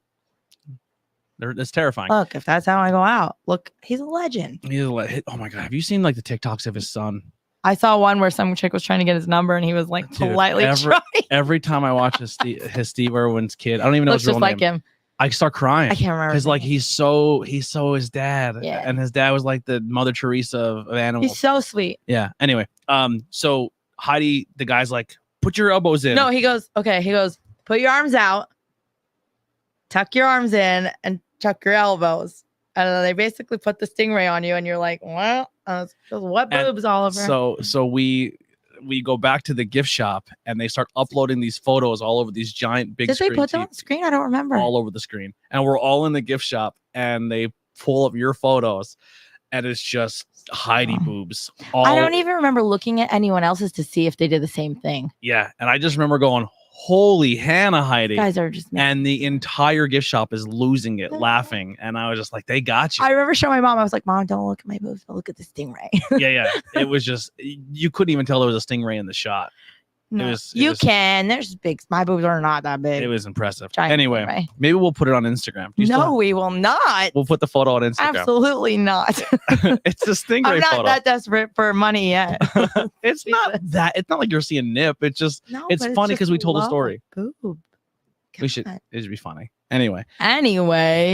It's terrifying. Look, if that's how I go out, look, he's a legend. Oh my god, have you seen like the TikToks of his son? I saw one where some chick was trying to get his number, and he was like politely trying. Every time I watch his Steve Irwin's kid, I don't even know his real name. Looks just like him. I start crying. I can't remember. Because like he's so his dad. Yeah. And his dad was like the Mother Teresa of animals. He's so sweet. Yeah. Anyway, so Heidi, the guy's like, put your elbows in. No, he goes, okay. He goes, put your arms out, tuck your arms in, and tuck your elbows. And then they basically put the stingray on you, and you're like, well, just wet boobs all over. So we go back to the gift shop and they start uploading these photos all over these giant big screen. Did they put them on the screen? I don't remember. All over the screen. And we're all in the gift shop and they pull up your photos and it's just Heidi boobs. I don't even remember looking at anyone else's to see if they did the same thing. Yeah. And I just remember going, holy Hannah, Heidi. You guys are just mad. And the entire gift shop is losing it, laughing. And I was just like, they got you. I remember showing my mom, I was like, Mom, don't look at my boobs, but look at the stingray. Yeah. It was just, you couldn't even tell there was a stingray in the shot. No. You can. There's big. My boobs are not that big. It was impressive. Giant anyway, stingray. Maybe we'll put it on Instagram. No, we will not. We'll put the photo on Instagram. Absolutely not. It's a stingray photo. I'm not that desperate for money yet. It's not that. It's not like you're seeing nip. It's just. No, it's funny because we told a story. Boob. We should. It should be funny. Anyway.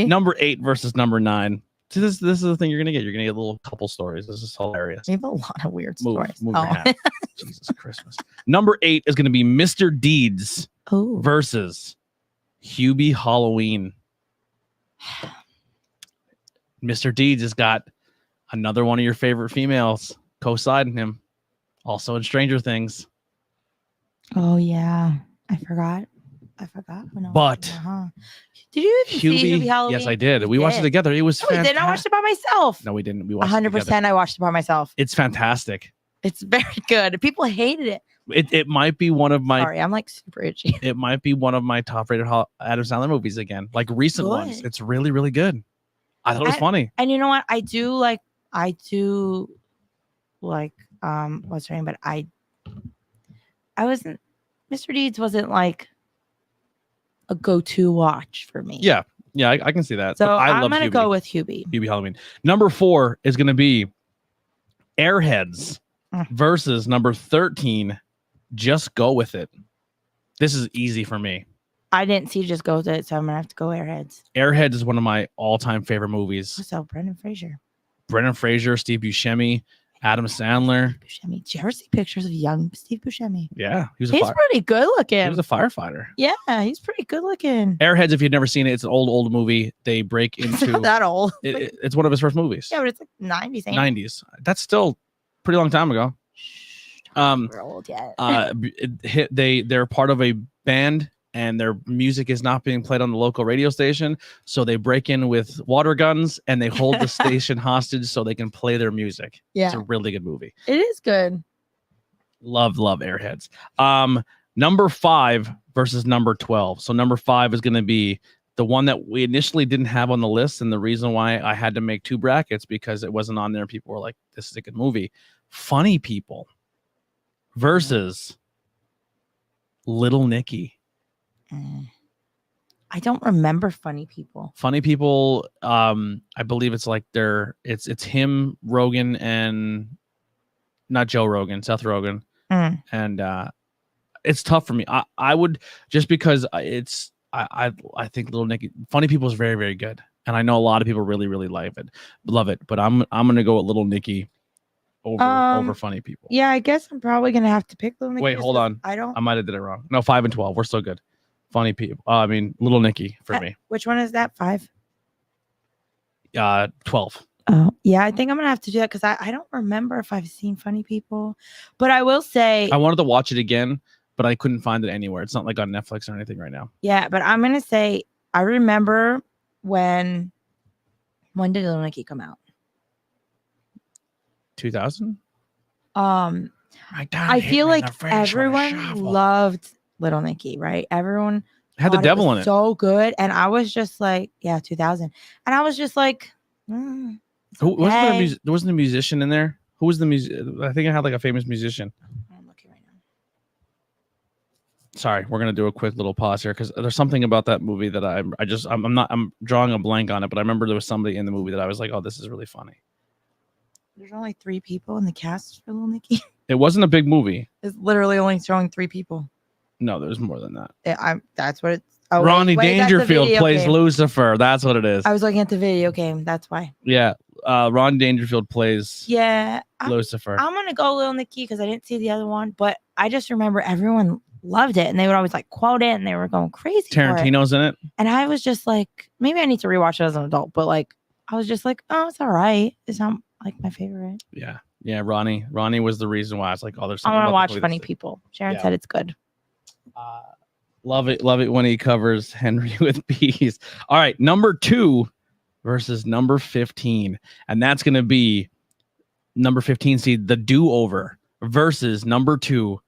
Number 8 versus number 9. So this is the thing you're gonna get. You're gonna get little couple stories. This is hilarious. We have a lot of weird stories. Move your hat. Jesus Christmas. Number 8 is gonna be Mr. Deeds versus Hubie Halloween. Mr. Deeds has got another one of your favorite females co-siding him, also in Stranger Things. Oh yeah, I forgot. But did you even see Hubie Halloween? Yes, I did. We watched it together. It was fantastic. We didn't. I watched it by myself. No, we didn't. We watched 100%. I watched it by myself. It's fantastic. It's very good. People hated it. It might be one of my. Sorry, I'm like super itchy. It might be one of my top rated Adam Sandler movies again, like recent ones. It's really, really good. I thought it was funny. And you know what? I do like what's her name? But I wasn't. Mr. Deeds wasn't like a go-to watch for me. Yeah, I can see that. So I'm gonna go with Hubie Halloween. Number 4 is gonna be Airheads versus number 13. Just Go With It. This is easy for me. I didn't see Just Go With It, so I'm gonna have to go Airheads. Airheads is one of my all-time favorite movies. So Brendan Fraser, Steve Buscemi, Adam Sandler. Buscemi. Did you ever see pictures of young Steve Buscemi? Yeah. He's pretty good looking. He was a firefighter. Yeah, he's pretty good looking. Airheads, if you've never seen it, it's an old movie. They break into... It's not that old. It's one of his first movies. Yeah, but it's like 90s. 90s. That's still a pretty long time ago. We're old yet. They're part of a band and their music is not being played on the local radio station. So they break in with water guns and they hold the station hostage so they can play their music. Yeah. It's a really good movie. It is good. Love Airheads. Number 5 versus number 12. So number 5 is going to be the one that we initially didn't have on the list. And the reason why I had to make 2 brackets because it wasn't on there. People were like, this is a good movie. Funny People versus Little Nicky. I don't remember Funny People. Funny People, I believe it's like it's him, Rogan, and not Joe Rogan, Seth Rogen. And it's tough for me. I would, just because I think Little Nicky, Funny People is very, very good. And I know a lot of people really, really love it. But I'm gonna go with Little Nicky over funny people. Yeah, I guess I'm probably gonna have to pick Little Nicky. Wait, hold on. I might have did it wrong. No, 5 and 12. We're still good. Funny people. I mean, Little Nicky for me. Which one is that? 5? 12. Oh, yeah. I think I'm gonna have to do that because I don't remember if I've seen Funny People, but I will say I wanted to watch it again, but I couldn't find it anywhere. It's not like on Netflix or anything right now. Yeah, but I'm gonna say I remember when did Little Nicky come out? 2000. I feel like everyone loved Little Nicky, right? Everyone had the devil in it. So good, and I was just like, yeah, 2000, and I was just like, wasn't a musician in there? Who was the music? I think I had like a famous musician. I'm looking right now. Sorry, we're gonna do a quick little pause here because there's something about that movie that I'm drawing a blank on it, but I remember there was somebody in the movie that I was like, oh, this is really funny. There's only 3 people in the cast for Little Nicky. It wasn't a big movie. It's literally only showing 3 people. No, there's more than that. That's what it's. Oh, Ronnie Dangerfield plays Lucifer. That's what it is. I was looking at the video game. That's why. Yeah. Ron Dangerfield plays Lucifer. I'm going to go Little Nicky because I didn't see the other one, but I just remember everyone loved it and they would always like quote it and they were going crazy. Tarantino's in it. And I was just like, maybe I need to rewatch it as an adult, but like, I was just like, oh, it's all right. It's not like my favorite. Yeah. Yeah. Ronnie was the reason why I was like, oh, there's something. I want to watch Funny People. Sharon said it's good. Love it when he covers Henry with bees. All right, number 2 versus number 15, and that's going to be number 15 seed The Do-Over versus number 2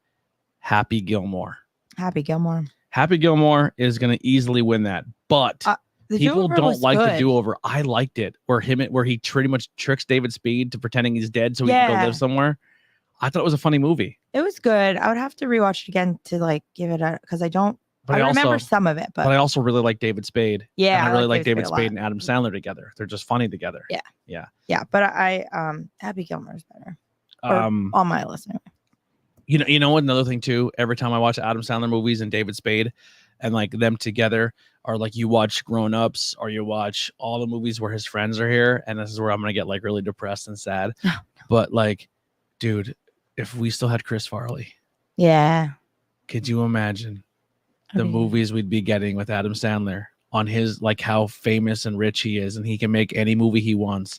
Happy Gilmore. Happy Gilmore is going to easily win that, but people don't like The Do-Over. I liked it where he pretty much tricks David Spade to pretending he's dead so he can go live somewhere. I thought it was a funny movie. It was good. I would have to rewatch it again to like give it a because I remember some of it, but I also really like David Spade. Yeah, and I really like David Spade and Adam Sandler together. They're just funny together. Yeah. But Happy Gilmore is better. On my list anyway. You know what? Another thing too. Every time I watch Adam Sandler movies and David Spade, and like them together, or like you watch Grown Ups, or you watch all the movies where his friends are here, and this is where I'm gonna get like really depressed and sad. Oh, no. But like, dude, if we still had Chris Farley, could you imagine the movies we'd be getting with Adam Sandler on his like how famous and rich he is, and he can make any movie he wants.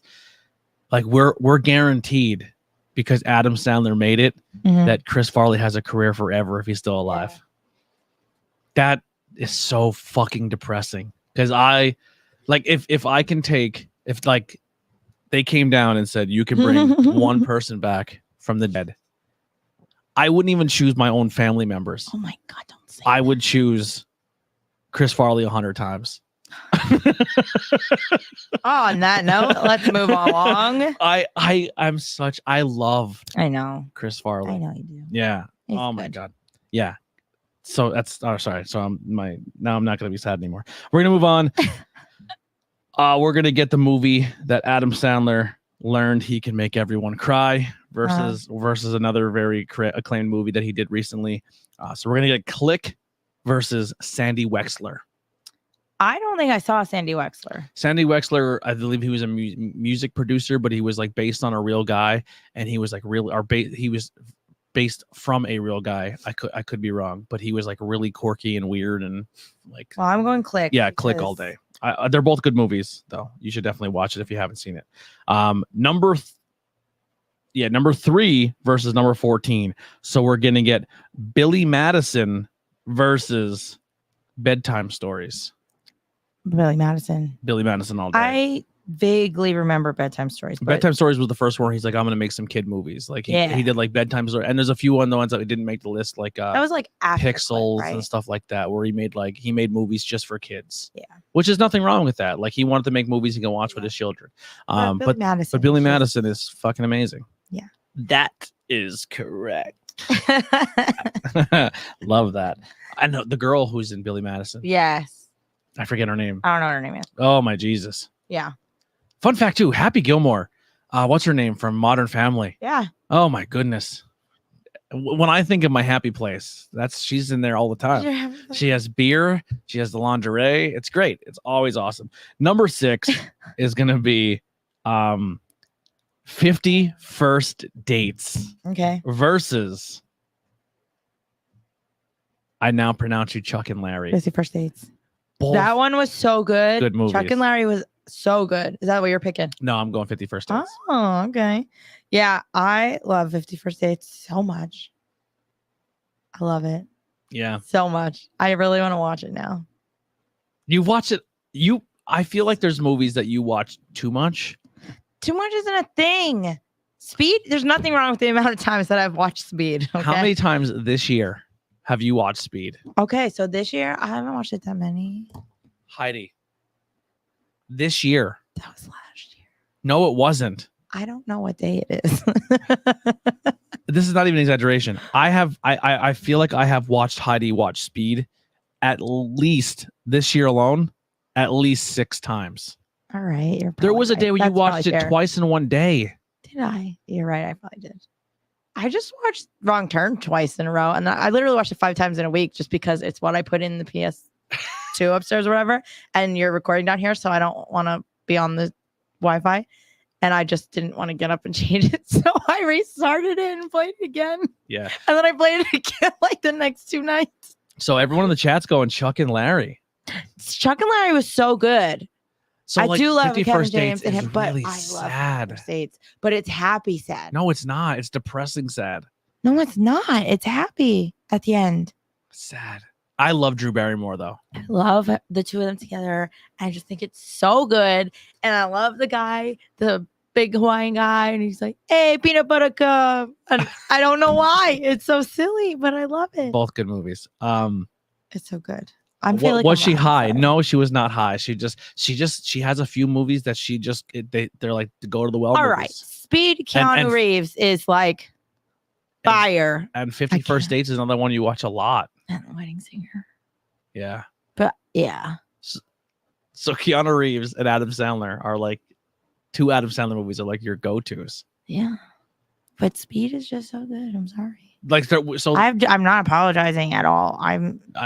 Like we're guaranteed because Adam Sandler made it that Chris Farley has a career forever if he's still alive. Yeah. That is so fucking depressing because I like if like they came down and said you can bring one person back from the dead, I wouldn't even choose my own family members. Oh my God, don't say I would choose Chris Farley 100 times. On that note, let's move along. I love Chris Farley. I know you do. Yeah. He's my God. Yeah. So that's sorry. So I'm not gonna be sad anymore. We're gonna move on. We're gonna get the movie that Adam Sandler learned he can make everyone cry versus another very acclaimed movie that he did recently. So we're gonna get Click versus Sandy Wexler. I don't think I saw Sandy Wexler. Sandy Wexler, I believe he was a music producer, but he was like based on a real guy, and he was like he was based from a real guy. I could be wrong, but he was like really quirky and weird and like. Well, I'm going Click. Yeah, Click all day. They're both good movies, though. You should definitely watch it if you haven't seen it. Number 3 versus number 14. So we're gonna get Billy Madison versus Bedtime Stories. Billy Madison all day. I vaguely remember Bedtime Stories. Bedtime Stories was the first one where he's like, I'm gonna make some kid movies. Like he did like Bedtime Story, and there's a few other ones that didn't make the list, like that was like Pixels and stuff like that, where he made movies just for kids. Yeah, which is nothing wrong with that. Like he wanted to make movies he can watch with his children. But Billy Madison is fucking amazing. Yeah, that is correct. Love that. I know the girl who's in Billy Madison. Yes. I forget her name. I don't know what her name is. Oh my Jesus. Yeah. Fun fact too, Happy Gilmore. What's her name from Modern Family? Yeah. Oh my goodness. When I think of my happy place, she's in there all the time. She has beer. She has the lingerie. It's great. It's always awesome. Number 6 is gonna be 50 First Dates Okay. versus I Now Pronounce You Chuck and Larry. 50 First Dates. Both That one was so good. good movies. Chuck and Larry was so good. Is that what you're picking? No, I'm going 50 First Dates. Oh, okay. Yeah, I love 50 First Dates so much. I love it. Yeah. So much. I really want to watch it now. You watch it. I feel like there's movies that you watch too much. Too much isn't a thing. Speed, there's nothing wrong with the amount of times that I've watched Speed. Okay? How many times this year have you watched Speed? Okay, so this year, I haven't watched it that many. Heidi. This year. That was last year. No, it wasn't. I don't know what day it is. This is not even an exaggeration. I feel like I have watched Heidi watch Speed at least this year alone, at least 6 times. All right. There was a day where you watched it twice in one day. Did I? You're right. I probably did. I just watched Wrong Turn twice in a row. And I literally watched it 5 times in a week just because it's what I put in the PS2 upstairs or whatever. And you're recording down here. So I don't want to be on the Wi-Fi. And I just didn't want to get up and change it. So I restarted it and played it again. Yeah. And then I played it again like the next 2 nights. So everyone in the chat's going Chuck and Larry. Chuck and Larry was so good. So I do love 50 Kevin First James Dates and is him, but really I sad. love First Dates. But it's happy sad. No, it's not. It's depressing sad. No, it's not. It's happy at the end. Sad. I love Drew Barrymore though. I love the two of them together. I just think it's so good. And I love the guy, the big Hawaiian guy, and he's like, "Hey, peanut butter cup." And I don't know why. It's so silly, but I love it. Both good movies. It's so good. Was was she high? No, she was not high. She has a few movies that they're like to go to the well. All movies. right. Speed Keanu Reeves is like fire. And 50 First Dates is another one you watch a lot. And The Wedding Singer. Yeah. But yeah. So Keanu Reeves and Adam Sandler are like 2 Adam Sandler movies are like your go-tos. Yeah. But Speed is just so good. I'm sorry. Like so I'm not apologizing at all.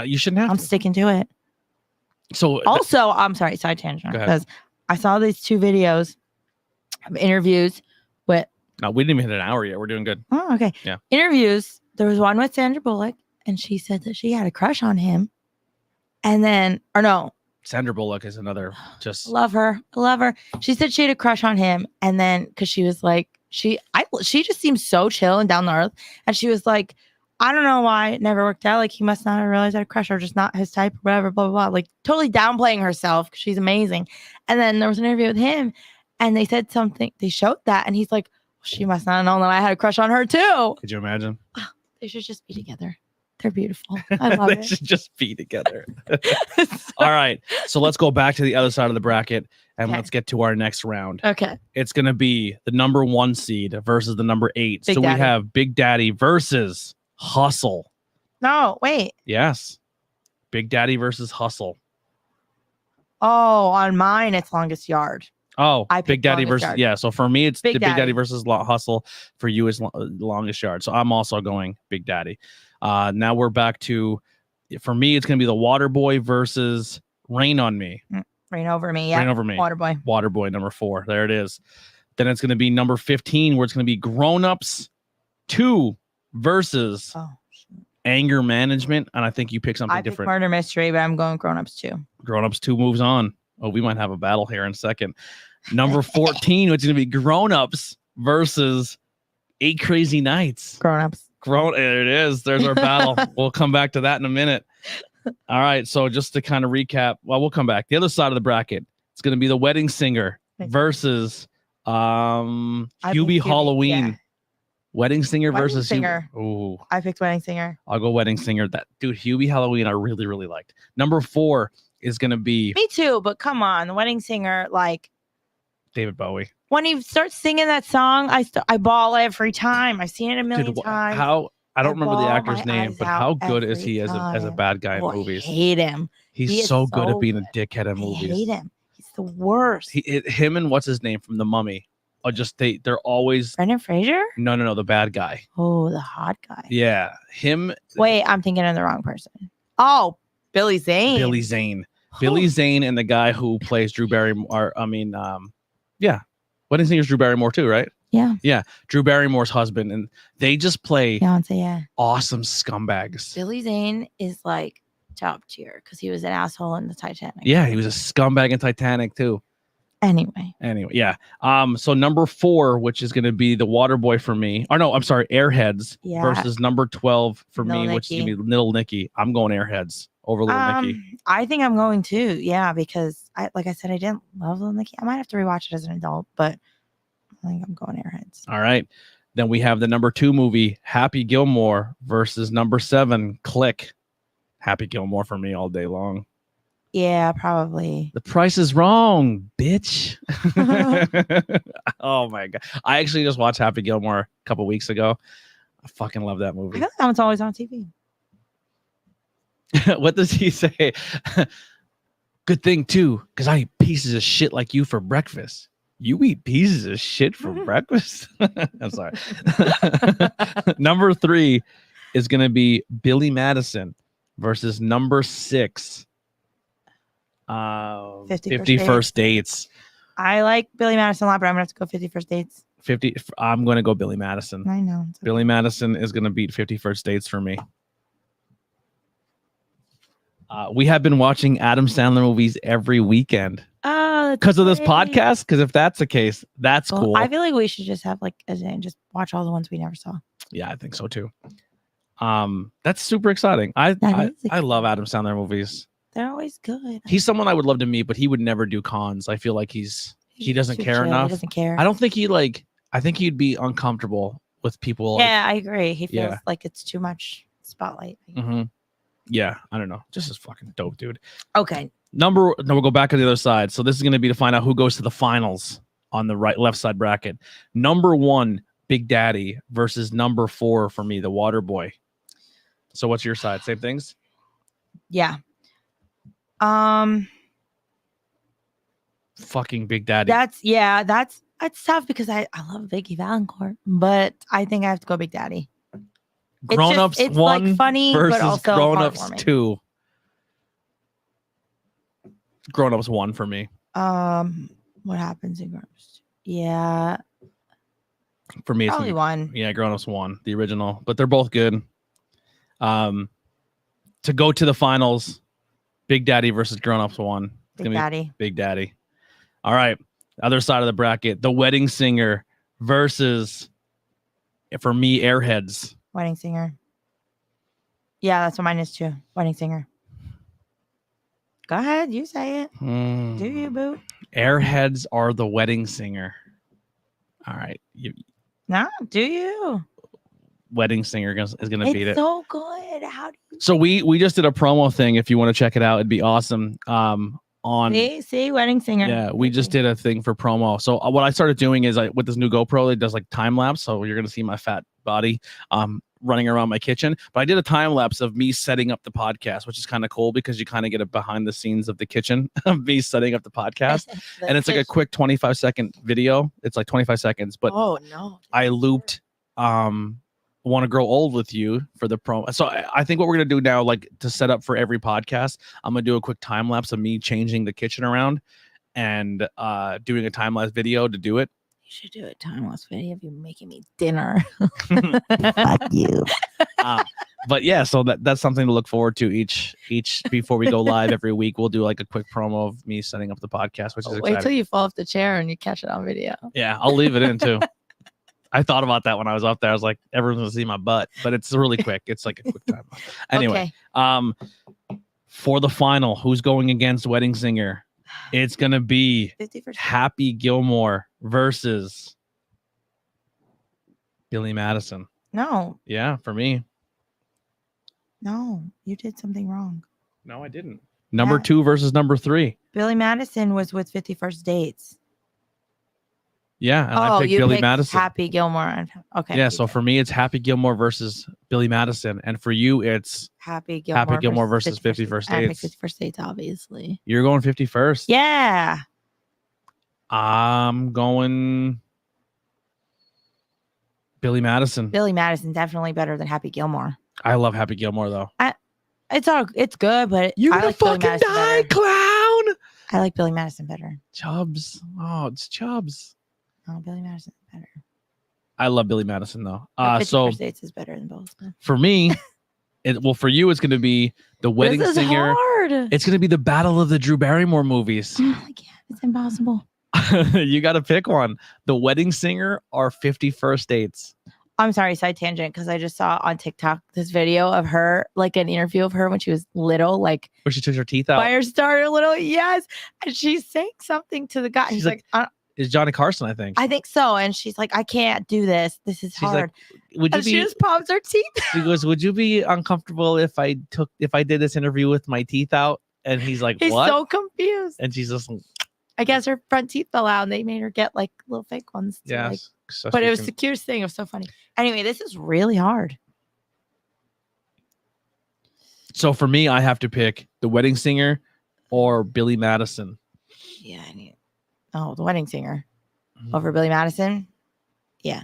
you shouldn't have I'm to. sticking to it. So also, I'm sorry, side tangent, because I saw these 2 videos of interviews with no, we didn't even hit an hour yet. We're doing good. Oh, okay. Yeah. Interviews. There was one with Sandra Bullock, and she said that she had a crush on him. And then, or no. Sandra Bullock is another just love her. She said she had a crush on him, and then because she was like, she just seems so chill and down to earth, and she was like, I don't know why it never worked out. Like he must not have realized I had a crush, or just not his type, or whatever. Blah blah blah. Like totally downplaying herself because she's amazing. And then there was an interview with him, and they said something. They showed that, and he's like, she must not have known that I had a crush on her too. Could you imagine? They should just be together. They're beautiful. I love they should just be together. All right. So let's go back to the other side of the bracket and let's get to our next round. Okay. It's going to be the number 1 seed versus the number 8. Big so Daddy. we have Big Daddy versus Hustle. No, wait. Yes. Big Daddy versus Hustle. Oh, on mine, it's Longest Yard. Oh, I Big Daddy versus Yard. Yeah. So for me, it's Big the Big Daddy. Daddy versus Hustle. For you, is Longest Yard. So I'm also going Big Daddy. Now we're back to, for me, it's going to be the Waterboy versus Rain on Me. Rain Over Me. Yeah. Rain Over Me. Waterboy. Waterboy, number 4. There it is. Then it's going to be number 15, where it's going to be Grown Ups 2 versus Anger Management. And I think you pick something different. Murder Mystery, but I'm going Grown Ups 2. Grown Ups 2 moves on. Oh, we might have a battle here in a second. Number 14, which is going to be Grown Ups versus 8 Crazy Nights. Grown Ups. There it is. There's our battle. We'll come back to that in a minute. All right. So just to kind of recap, well, we'll come back. The other side of the bracket, it's going to be The Wedding Singer versus Hubie Halloween. Yeah. Wedding Singer versus Singer. Ooh. I picked Wedding Singer. I'll go Wedding Singer. That dude, Hubie Halloween, I really, really liked. Number 4 is going to be Me too, but come on, The Wedding Singer, like David Bowie. When he starts singing that song, I bawl every time. I've seen it a million times. I don't remember the actor's my name, eyes but out how good is every he as a bad guy in movies? I hate him. He's so good at being a dickhead in movies. I hate him. He's the worst. Him and what's his name from The Mummy are just they're always Brendan Fraser? No, the bad guy. Oh, the hot guy. Yeah, him. Wait, I'm thinking of the wrong person. Oh, Billy Zane. Billy Zane. Billy Zane and the guy who plays Drew Barrymore. Yeah. Wedding Singer's Drew Barrymore too, right? Yeah. Drew Barrymore's husband, and they just play Beyonce, yeah. awesome scumbags. Billy Zane is like top tier because he was an asshole in the Titanic. Yeah, he was a scumbag in Titanic too. Anyway, yeah. So number 4, which is going to be the water boy for me. Or no, I'm sorry, Airheads versus number 12 for me, which is going to be Little Nicky. I'm going Airheads over Little Nicky. I think I'm going too. Yeah, because like I said, I didn't love Little Nicky. I might have to rewatch it as an adult, but I think I'm going Airheads. All right. Then we have the number 2 movie, Happy Gilmore versus number 7, Click. Happy Gilmore for me all day long. Yeah, probably. The Price is Wrong, bitch. Oh my God. I actually just watched Happy Gilmore a couple weeks ago. I fucking love that movie. I feel like that one's always on TV. What does he say? Good thing too, because I eat pieces of shit like you for breakfast. You eat pieces of shit for breakfast? I'm sorry. Number 3 is going to be Billy Madison versus number 6. 50 First Dates. I like Billy Madison a lot, but I'm gonna have to go 50 First Dates. 50. I'm going to go Billy Madison. I know. Okay. Billy Madison is going to beat 50 First Dates for me. We have been watching Adam Sandler movies every weekend. Oh, because of this podcast. Because if that's the case, that's cool. I feel like we should just have like just watch all the ones we never saw. Yeah, I think so too. That's super exciting. I love Adam Sandler movies. They're always good. He's someone I would love to meet, but he would never do cons. I feel like he doesn't care enough. He doesn't care. I don't think I think he'd be uncomfortable with people. Yeah, I agree. He feels like it's too much spotlight. Mm-hmm. Yeah, I don't know. Just as fucking dope, dude. Okay. We'll go back to the other side. So this is going to be to find out who goes to the finals on the left side bracket. Number 1, Big Daddy versus number 4 for me, the Water Boy. So what's your side? Same things? Yeah. Fucking Big Daddy. That's tough because I love Vicky Valancourt, but I think I have to go Big Daddy. Grown Ups 1 like funny, versus but also Grown Ups 2. Grown Ups 1 for me. What happens in Grown Ups? Yeah. For me, probably it's 1. Yeah, Grown Ups 1, the original, but they're both good. To go to the finals, Big Daddy versus Grown Ups 1. Big Daddy. Big Daddy. All right. Other side of the bracket, The Wedding Singer versus, for me, Airheads. Wedding Singer. Yeah, that's what mine is too. Wedding Singer. Go ahead, you say it. Do you, boo? Airheads are The Wedding Singer. All right. No, do you? Wedding Singer is going to beat it. It's so good. How do you? So we just did a promo thing. If you want to check it out, it'd be awesome. See, Wedding Singer. Yeah, we just did a thing for promo. So what I started doing is with this new GoPro, it does like time lapse. So you're gonna see my fat body running around my kitchen. But I did a time lapse of me setting up the podcast, which is kind of cool because you kind of get a behind the scenes of the kitchen of me setting up the podcast. And it's like a quick 25-second video. It's like 25 seconds, but I looped Want to Grow Old with You for the promo. So I think what we're gonna do now, like to set up for every podcast, I'm gonna do a quick time lapse of me changing the kitchen around and doing a time lapse video to do it. You should do a time lapse video of you making me dinner. Fuck you. But yeah, so that's something to look forward to each before we go live every week. We'll do like a quick promo of me setting up the podcast, which is exciting. Wait till you fall off the chair and you catch it on video. Yeah, I'll leave it in too. I thought about that when I was up there. I was like, everyone's gonna see my butt, but it's really quick. It's like a quick time. Anyway, for the final, who's going against Wedding Singer? It's gonna be Happy Gilmore versus Billy Madison. No. Yeah, for me. No, you did something wrong. No, I didn't. Number 2 versus number 3. Billy Madison was with 50 First Dates. Yeah, and I picked Billy Madison. Happy Gilmore. Okay. Yeah, so for me, it's Happy Gilmore versus Billy Madison, and for you, it's Happy Gilmore versus 50 First Dates. I picked 50 First Dates, obviously. You're going 51st. Yeah. I'm going Billy Madison. Billy Madison definitely better than Happy Gilmore. I love Happy Gilmore though. It's good, but you're gonna fucking die, clown. I like Billy Madison better. Chubbs. Oh, it's Chubbs. Oh, Billy Madison better. I love Billy Madison though. 50 So First Dates is better than both. for me, for you, it's going to be The Wedding This is Singer. hard. It's going to be the Battle of the Drew Barrymore movies. I can't. It's impossible. You got to pick one. The Wedding Singer or 50 First Dates. I'm sorry, side tangent, because I just saw on TikTok this video of her, like an interview of her when she was little, like where she took her teeth out. Fire starter little, yes. And she's saying something to the guy. She's He's like, it's Johnny Carson, I think. I think so. And she's like, I can't do this. This is hard. Like, she just pops her teeth. She goes, would you be uncomfortable if I did this interview with my teeth out? And he's like, he's what? so confused. And she's just, I guess her front teeth fell out and they made her get like little fake ones. Yeah. Like, but it was the cutest thing. It was so funny. Anyway, this is really hard. So for me, I have to pick The Wedding Singer or Billy Madison. Yeah, The Wedding Singer over Billy Madison. Yeah.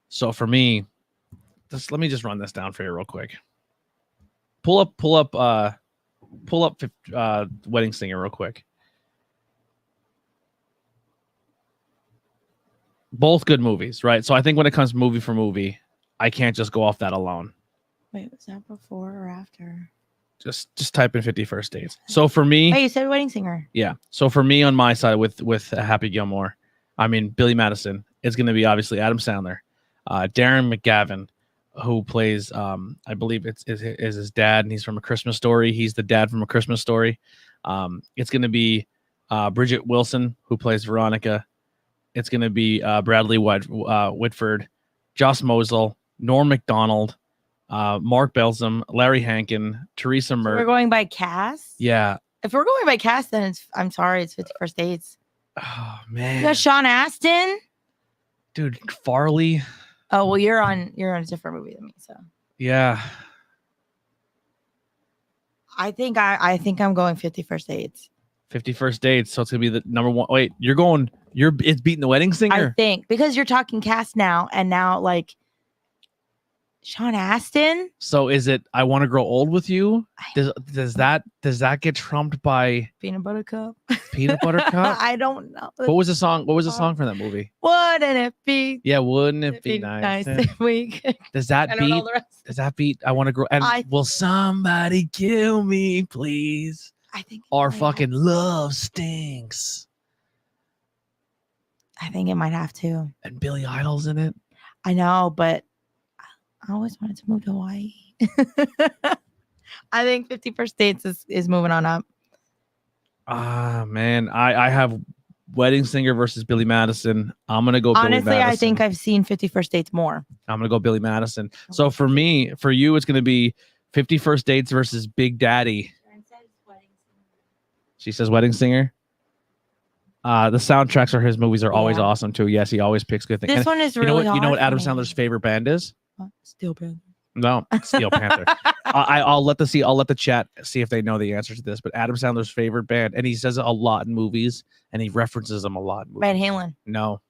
So for me, let me just run this down for you real quick. Pull up Wedding Singer real quick. Both good movies, right? So I think when it comes movie for movie, I can't just go off that alone. Wait, was that before or after? Just type in 50 First Dates. So for me, oh, you said Wedding Singer. Yeah. So for me on my side with Happy Gilmore, I mean Billy Madison, it's going to be obviously Adam Sandler, Darren McGavin, who plays I believe is his dad, and he's from A Christmas Story. He's the dad from A Christmas Story. It's going to be Bridget Wilson, who plays Veronica. It's going to be Bradley Whitford, Joss Mosel, Norm Macdonald, Mark Belzum, Larry Hankin, Teresa Mert. We're going by cast? Yeah. If we're going by cast, then I'm sorry, it's 50 First Dates. Oh, man. You got Sean Astin? Dude, Farley. Oh, well, you're on a different movie than me, so. Yeah. I think I'm going 50 First Dates. 50 First Dates. So it's going to be the number one. Wait, it's beating The Wedding Singer? I think, because you're talking cast now, and now, like, Sean Astin. So is it I Want to Grow Old with You? Does that get trumped by Peanut Butter Cup? Peanut Butter Cup? I don't know. What was the song? What was the song from that movie? Wouldn't it be? Yeah, wouldn't it be nice if we Does that beat? Does that beat I Want to Grow? And will somebody kill me, please? I think our fucking love stinks. I think it might have to. And Billy Idol's in it. I know, but I always wanted to move to Hawaii. I think 50 First Dates is moving on up. Man, I have Wedding Singer versus Billy Madison. I'm gonna go. Honestly, Billy Madison. I think I've seen 50 First Dates more. I'm gonna go Billy Madison. So for you, it's gonna be 50 First Dates versus Big Daddy. She says Wedding Singer. The soundtracks for his movies are always awesome too. Yes, he always picks good things. This one is really hard. You know what Adam Sandler's favorite band is? Steel Panther. No, Steel Panther. I'll let the chat see if they know the answer to this. But Adam Sandler's favorite band, and he says it a lot in movies, and he references them a lot in movies. Van Halen. No.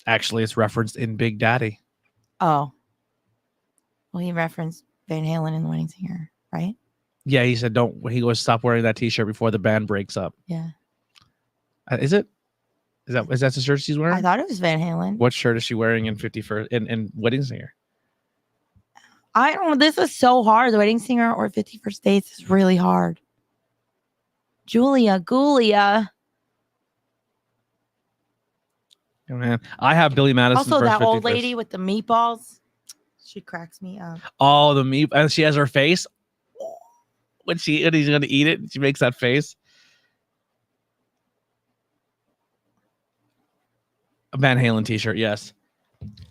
Actually, it's referenced in Big Daddy. Oh. Well, he referenced Van Halen in The Wedding Singer, right? Yeah, he said he goes, stop wearing that t-shirt before the band breaks up. Yeah. Is it? Is that the shirt she's wearing? I thought it was Van Halen. What shirt is she wearing in 51st in Wedding Singer? I don't know. This is so hard. The Wedding Singer or 50 First Dates is really hard. Julia Gulia. Oh, man. I have Billy Madison. Also, that old lady with the meatballs. She cracks me up. Oh, the meat. And she has her face. When he's going to eat it, she makes that face. A Van Halen t-shirt, yes.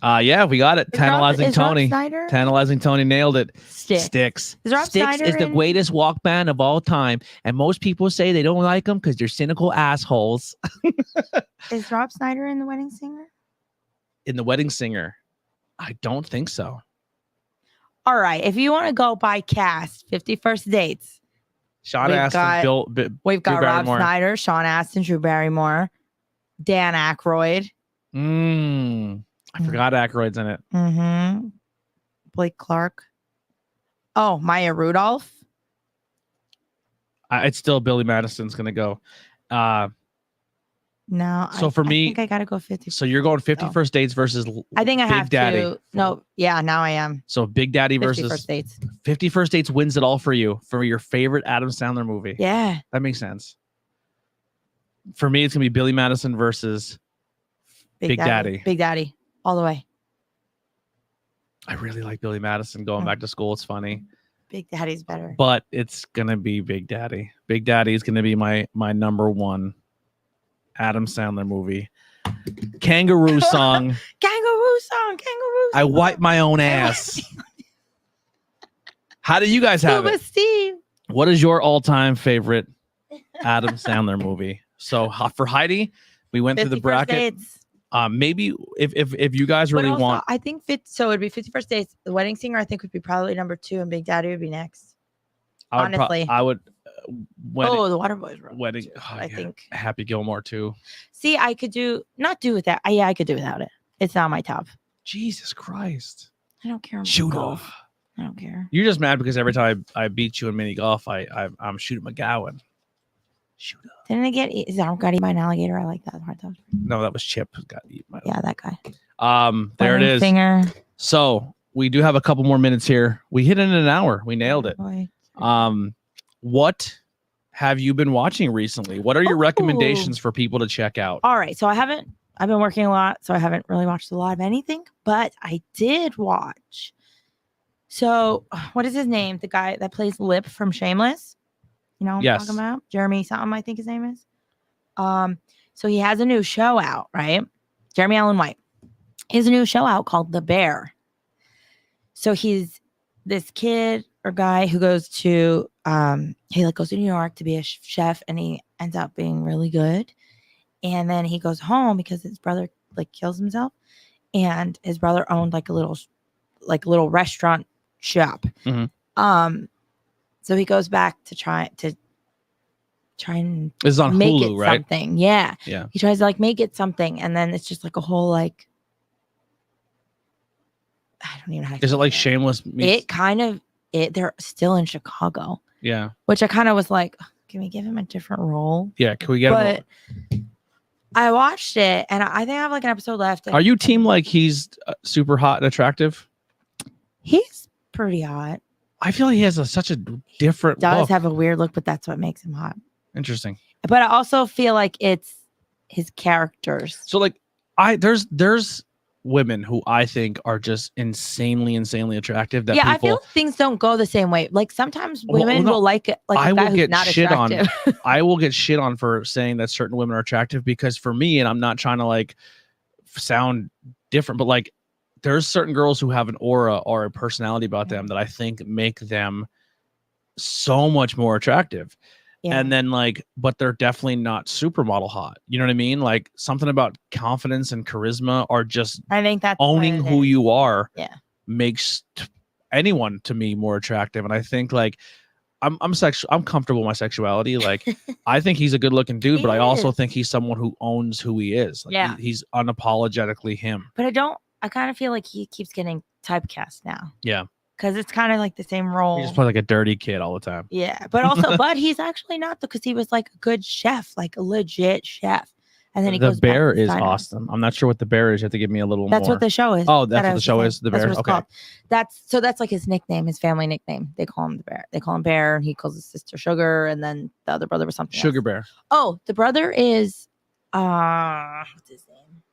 Yeah, we got it. Tantalizing Tony. Tantalizing Tony nailed it. Sticks. Sticks is the greatest walk band of all time. And most people say they don't like them because they're cynical assholes. Is Rob Snyder in The Wedding Singer? In The Wedding Singer? I don't think so. All right. If you want to go by cast, 50 First Dates. Sean Astin, we've got Rob Snyder, Sean Astin, Drew Barrymore, Dan Aykroyd. I forgot Aykroyd's in it. Mm-hmm. Blake Clark. Oh, Maya Rudolph. It's still Billy Madison's gonna go. No. So for me, I think I gotta go 50. So you're going 50 So, First Dates versus I think I Big have Daddy. to. No, yeah, now I am. So Big Daddy 50 versus First Dates. 50 First Dates wins it all for you for your favorite Adam Sandler movie. Yeah. That makes sense. For me, it's gonna be Billy Madison versus Big Daddy. Big Daddy. All the way. I really like Billy Madison going back to school. It's funny. Big Daddy's better. But it's gonna be Big Daddy. Big Daddy is gonna be my number one Adam Sandler movie. Kangaroo song. Kangaroo song. I wipe my own ass. How do you guys have it? Steve. What is your all-time favorite Adam Sandler movie? So for Heidi, we went through the bracket. Maybe if you guys really want, I think so it'd be 50 First Dates. The Wedding Singer, I think, would be probably number 2, and Big Daddy would be next. Honestly, I would. The Waterboys were wedding. I think Happy Gilmore too. See, I could not do with that. Yeah, I could do without it. It's not my top. Jesus Christ! I don't care. Shoot golf. off. I don't care. You're just mad because every time I beat you in mini golf, I'm shooting McGowan. Shoot up. Didn't I get eaten by an alligator? I like that hard top. No, that was Chip who got eaten by. Yeah, that guy. There it is. Singer. So we do have a couple more minutes here. We hit it in an hour. We nailed it. Boy. What have you been watching recently? What are your recommendations for people to check out? All right. So I've been working a lot, so I haven't really watched a lot of anything, but I did watch. So what is his name? The guy that plays Lip from Shameless. You know what I'm talking about? Jeremy something, I think his name is. So he has a new show out, right? Jeremy Allen White. He has a new show out called The Bear. So he's this kid or guy who goes to goes to New York to be a chef, and he ends up being really good. And then he goes home because his brother kills himself, and his brother owned a little restaurant shop. Mm-hmm. So he goes back to try and it's on make Hulu, it right? Something. Yeah. Yeah. He tries to make it something, and then it's just a whole I don't even know how to. Is it like Shameless? It kind of they're still in Chicago. Yeah. Which I kind of was like, can we give him a different role? Yeah. Can we get him? But I watched it, and I think I have an episode left. Are you team he's super hot and attractive? He's pretty hot. I feel like he has such a different He does look. have a weird look, but that's what makes him hot. Interesting. But I also feel like it's his characters. So there's women who I think are just insanely attractive. That I feel things don't go the same way. Sometimes women will like it. I will get not shit attractive. on. I will get shit on for saying that certain women are attractive, because for me, and I'm not trying to sound different, but there's certain girls who have an aura or a personality about them that I think make them so much more attractive. Yeah. And then but they're definitely not supermodel hot. You know what I mean? Something about confidence and charisma, or just I think that's owning who you are. Yeah. Makes anyone to me more attractive. And I think I'm comfortable with my sexuality. I think he's a good looking dude, but I also think he's someone who owns who he is. He's unapologetically him. But I kind of feel like he keeps getting typecast now. Yeah. Because it's kind of the same role. He just plays a dirty kid all the time. Yeah. But also, but he's actually not, because he was a good chef, a legit chef. And then he goes The Bear back to is Snyder. awesome. I'm not sure what The Bear is. You have to give me a little more. That's what the show is. Oh, that's what the show is. The Bear. That's what it's called. That's his nickname, his family nickname. They call him the Bear. They call him Bear, and he calls his sister Sugar, and then the other brother was something Sugar else. Bear. Oh, the brother is what's his name?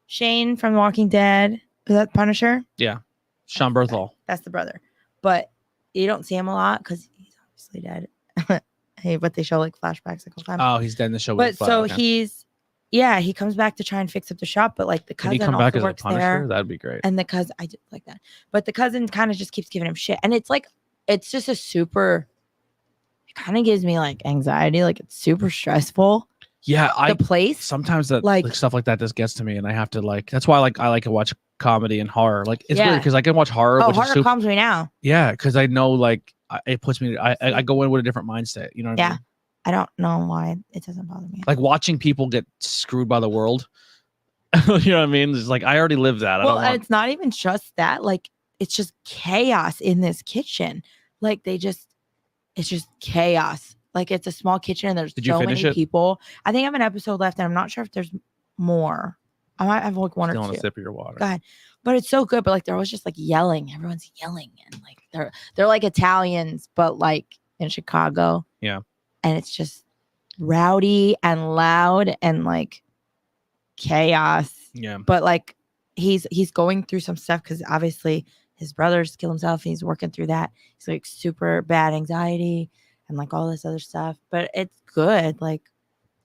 Shane from The Walking Dead. Is that Punisher? Yeah. Sean Berthal. That's the brother. But you don't see him a lot because he's obviously dead. But they show flashbacks all the time. Oh, he's dead in the show. But so he comes back to try and fix up the shop, but the cousin Can he come back also as works a Punisher? there. That'd be great. And the cousin, I did like that. But the cousin kind of just keeps giving him shit. And it's it's just it kind of gives me anxiety. It's super stressful. Yeah, the place. Sometimes that stuff like that just gets to me, and I have to that's why I like to watch comedy and horror. It's weird because I can watch horror. Oh, horror calms me now. Yeah, because I know it puts me. I go in with a different mindset. You know what I mean? I don't know why it doesn't bother me. Watching people get screwed by the world. You know what I mean? It's I already lived that. It's not even just that. It's just chaos in this kitchen. It's just chaos. Like it's a small kitchen and there's Did you so finish many it? people. I think I have an episode left and I'm not sure if there's more. I might have like one Still or on two. a sip of your water. Go ahead. But it's so good. But like they're always just like yelling. Everyone's yelling and like they're like Italians, but like in Chicago. Yeah. And it's just rowdy and loud and like chaos. Yeah. But like he's going through some stuff because obviously his brother's killed himself and he's working through that. He's like super bad anxiety and like all this other stuff. But it's good. Like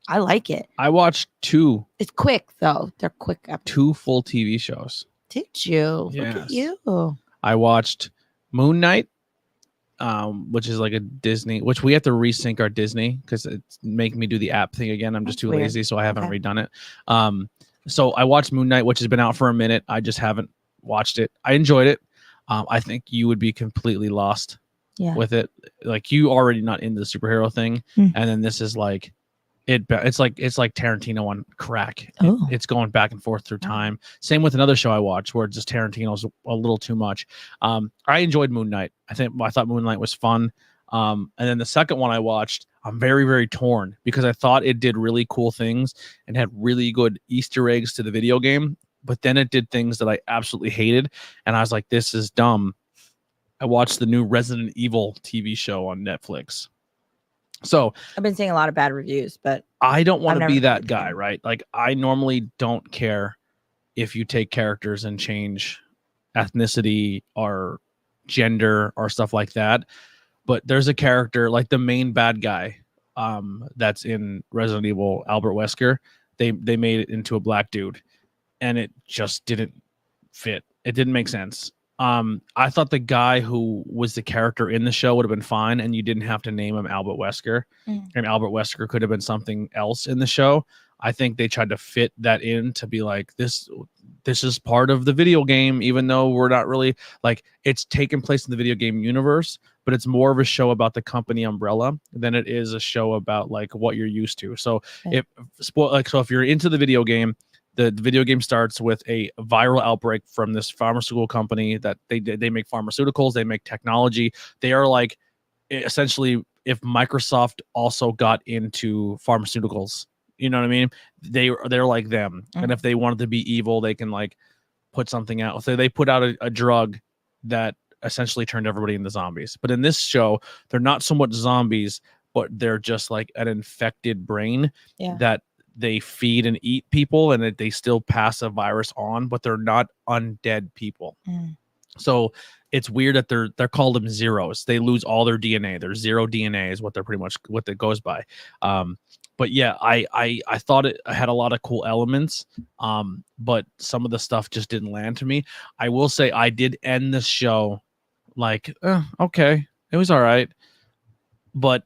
I like it. I watched two. It's quick though. They're quick. Two full TV shows. Did you? Yes. Look at you. I watched Moon Knight, which is like a Disney, which we have to resync our Disney because it's making me do the app thing again. I'm just too lazy, so I haven't redone it. So I watched Moon Knight, which has been out for a minute. I just haven't watched it. I enjoyed it. I think you would be completely lost with it. Like you already not into the superhero thing, and then this is like it's like Tarantino on crack. It's going back and forth through time. Same with another show I watched where just Tarantino's a little too much. I enjoyed Moon Knight. I thought Moon Knight was fun. And then the second one I watched, I'm very, very torn because I thought it did really cool things and had really good Easter eggs to the video game. But then it did things that I absolutely hated. And I was like, this is dumb. I watched the new Resident Evil TV show on Netflix. So I've been seeing a lot of bad reviews, but I don't want to be that guy, right? Like I normally don't care if you take characters and change ethnicity or gender or stuff like that. But there's a character like the main bad guy that's in Resident Evil, Albert Wesker. They made it into a black dude and it just didn't fit. It didn't make sense. I thought the guy who was the character in the show would have been fine, and you didn't have to name him Albert Wesker. And Albert Wesker could have been something else in the show. I think they tried to fit that in to be like this is part of the video game, even though we're not really like it's taken place in the video game universe, but it's more of a show about the company umbrella than it is a show about like what you're used to. So if you're into the video game, the video game starts with a viral outbreak from this pharmaceutical company that they make pharmaceuticals, they make technology. They are like essentially if Microsoft also got into pharmaceuticals, you know what I mean? They're like them. And if they wanted to be evil, they can like put something out. So they put out a drug that essentially turned everybody into zombies. But in this show, they're not so much zombies, but they're just like an infected brain that they feed and eat people, and they still pass a virus on, but they're not undead people. So it's weird that they're called them zeros. They lose all their DNA. Their zero DNA is what they're pretty much what it goes by. But yeah, I thought it had a lot of cool elements, but some of the stuff just didn't land to me. I will say I did end the show like, okay, it was all right, but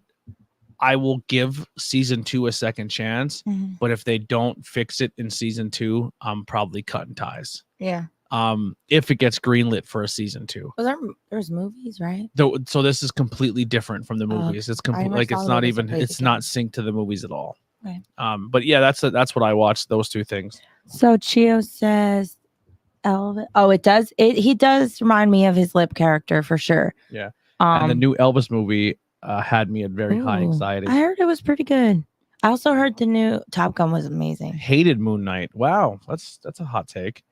I will give season 2 a second chance. But if they don't fix it in season 2, I'm probably cutting ties. Yeah. If it gets greenlit for a season 2. Well, there's movies, right? So this is completely different from the movies. It's like it's not even synced to the movies at all. Right. But yeah, that's what I watched. Those two things. So Chio says, Elvis. Oh, it does. He does remind me of his Lip character for sure. Yeah. And the new Elvis movie had me at very high anxiety. I heard it was pretty good. I also heard the new Top Gun was amazing. Hated Moon Knight. Wow, that's a hot take.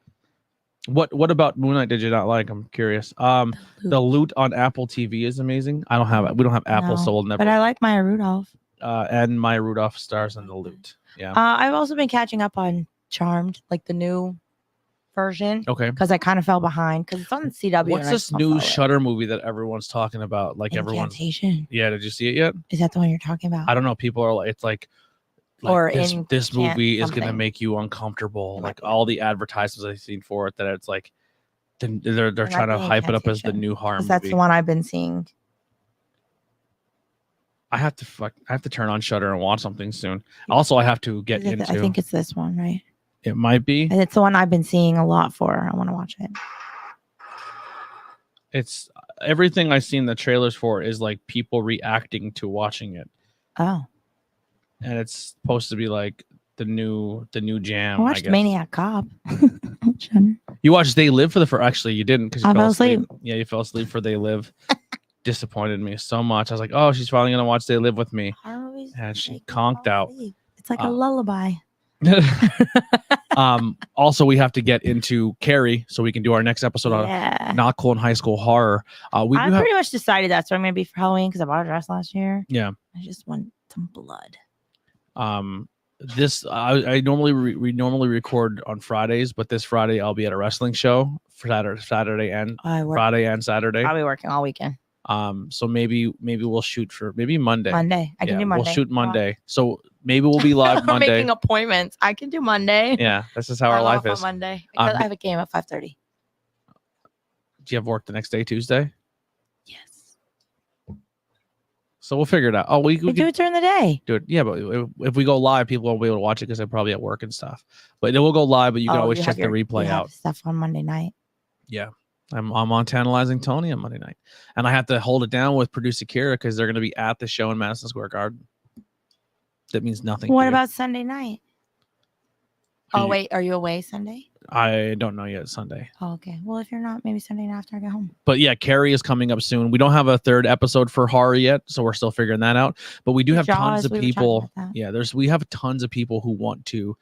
What about Moon Knight did you not like? I'm curious. The loot on Apple TV is amazing. We don't have Apple, so we'll never. But I like Maya Rudolph. And Maya Rudolph stars in the loot. Yeah. I've also been catching up on Charmed, like the new version. Okay. Because I kind of fell behind because it's on the CW. What's this new Shudder movie that everyone's talking about? Like Incantation. Yeah, did you see it yet? Is that the one you're talking about? I don't know. People are like, it's like or this movie is gonna make you uncomfortable. Like all the advertisements I've seen for it, that it's like they're trying to hype it up as the new horror movie. That's the one I've been seeing. I have to turn on Shudder and watch something soon. Also, I have to get into. I think it's this one, right? It might be. And it's the one I've been seeing a lot for. I want to watch it. It's everything I've seen the trailers for is like people reacting to watching it. Oh. And it's supposed to be like the new jam. I watched Maniac Cop. You watched They Live for the first. Actually, you didn't because you fell asleep. Yeah, you fell asleep for They Live. disappointed me so much. I was like, oh, she's finally gonna watch They Live With Me, Horror movies and she make me conked fall out. asleep. It's like a lullaby. Also, we have to get into Carrie so we can do our next episode on Not Cool in High School Horror. I pretty much decided that's what I'm gonna be for Halloween because I bought a dress last year. Yeah, I just want some blood. This I normally we normally record on Fridays, but this Friday I'll be at a wrestling show for Saturday and Friday and Saturday. I'll be working all weekend. So maybe we'll shoot for Monday. I can do Monday. We'll shoot Monday. So maybe we'll be live Monday. We're making appointments. I can do Monday. Yeah, this is how our life is. On Monday because I have a game at 5:30. Do you have work the next day, Tuesday? Yes. So we'll figure it out. Oh, we do it during the day. Do it. Yeah, but if we go live, people won't be able to watch it because they're probably at work and stuff. But then we'll go live, but you can always check the replay out. Stuff on Monday night. Yeah. I'm on Tantalizing Tony on Monday night. And I have to hold it down with producer Kira because they're going to be at the show in Madison Square Garden. That means nothing. What about Sunday night? Oh, wait. Are you away Sunday? I don't know yet. Sunday. Oh, okay. Well, if you're not, maybe Sunday night after I get home. But yeah, Carrie is coming up soon. We don't have a third episode for horror yet, so we're still figuring that out. But we do have tons of people. Yeah, we have tons of people who want to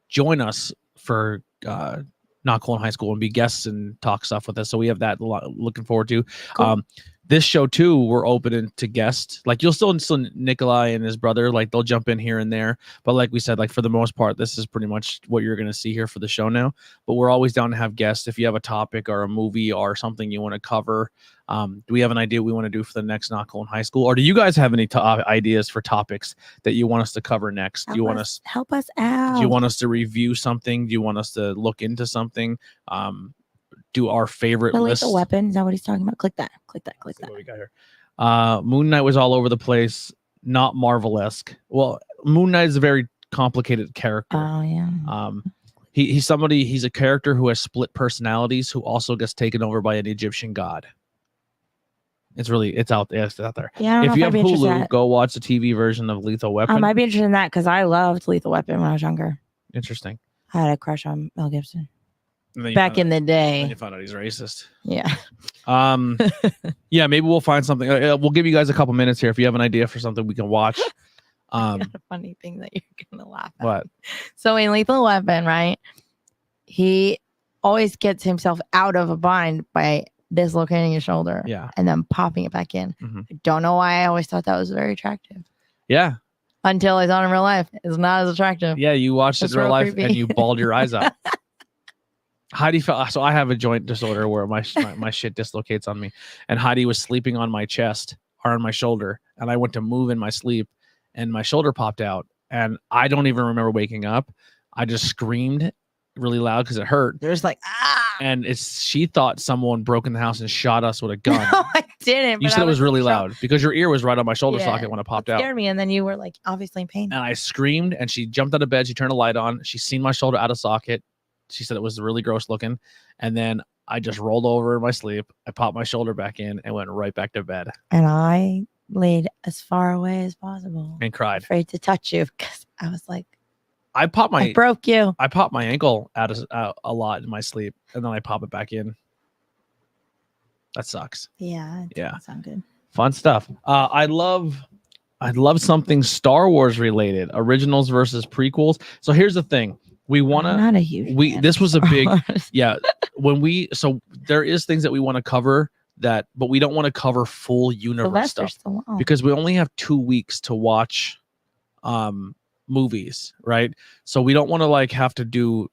join us for Not Cool in High School and be guests and talk stuff with us. So we have that looking forward to. Cool. This show too, we're open to guests. Like you'll still Nikolai and his brother, like they'll jump in here and there. But like we said, like for the most part, this is pretty much what you're going to see here for the show now. But we're always down to have guests. If you have a topic or a movie or something you want to cover, do we have an idea we want to do for the next Not Cool in High School? Or do you guys have any ideas for topics that you want us to cover next? Help us out. Do you want us to review something? Do you want us to look into something? Do our favorite list. Lethal Weapon. Is that what he's talking about? Click that. Click that. What we got here. Moon Knight was all over the place. Not Marvel-esque. Well, Moon Knight is a very complicated character. Oh yeah. He's a character who has split personalities who also gets taken over by an Egyptian god. It's out there. Yeah. If you have Hulu, go watch the TV version of Lethal Weapon. I might be interested in that because I loved Lethal Weapon when I was younger. Interesting. I had a crush on Mel Gibson. Back in the day. And you found out he's racist. Yeah. Yeah, maybe we'll find something. We'll give you guys a couple minutes here if you have an idea for something we can watch. I got a funny thing that you're gonna laugh at. What? So in Lethal Weapon, right? He always gets himself out of a bind by dislocating his shoulder. Yeah. And then popping it back in. Mm-hmm. I don't know why I always thought that was very attractive. Yeah. Until I saw it in real life. It's not as attractive. Yeah, you watched it in real life and you bawled your eyes out. Heidi felt so. I have a joint disorder where my shit dislocates on me, and Heidi was sleeping on my chest or on my shoulder, and I went to move in my sleep, and my shoulder popped out, and I don't even remember waking up. I just screamed really loud because it hurt. There's like and she thought someone broke in the house and shot us with a gun. No, I didn't. You said it was really loud because your ear was right on my shoulder socket when it popped out. Scared me, and then you were like obviously in pain. And I screamed, and she jumped out of bed. She turned a light on. She seen my shoulder out of socket. She said it was really gross looking. And then I just rolled over in my sleep. I popped my shoulder back in and went right back to bed. And I laid as far away as possible. And cried. Afraid to touch you because I was like, I broke you. I popped my ankle out a lot in my sleep. And then I pop it back in. That sucks. Yeah. Yeah. Sound good. Fun stuff. I'd love something Star Wars related. Originals versus prequels. So here's the thing. We want to not a huge this was a big so there is things that we want to cover but we don't want to cover full universe stuff because we only have 2 weeks to watch movies, right? So we don't want to have to do,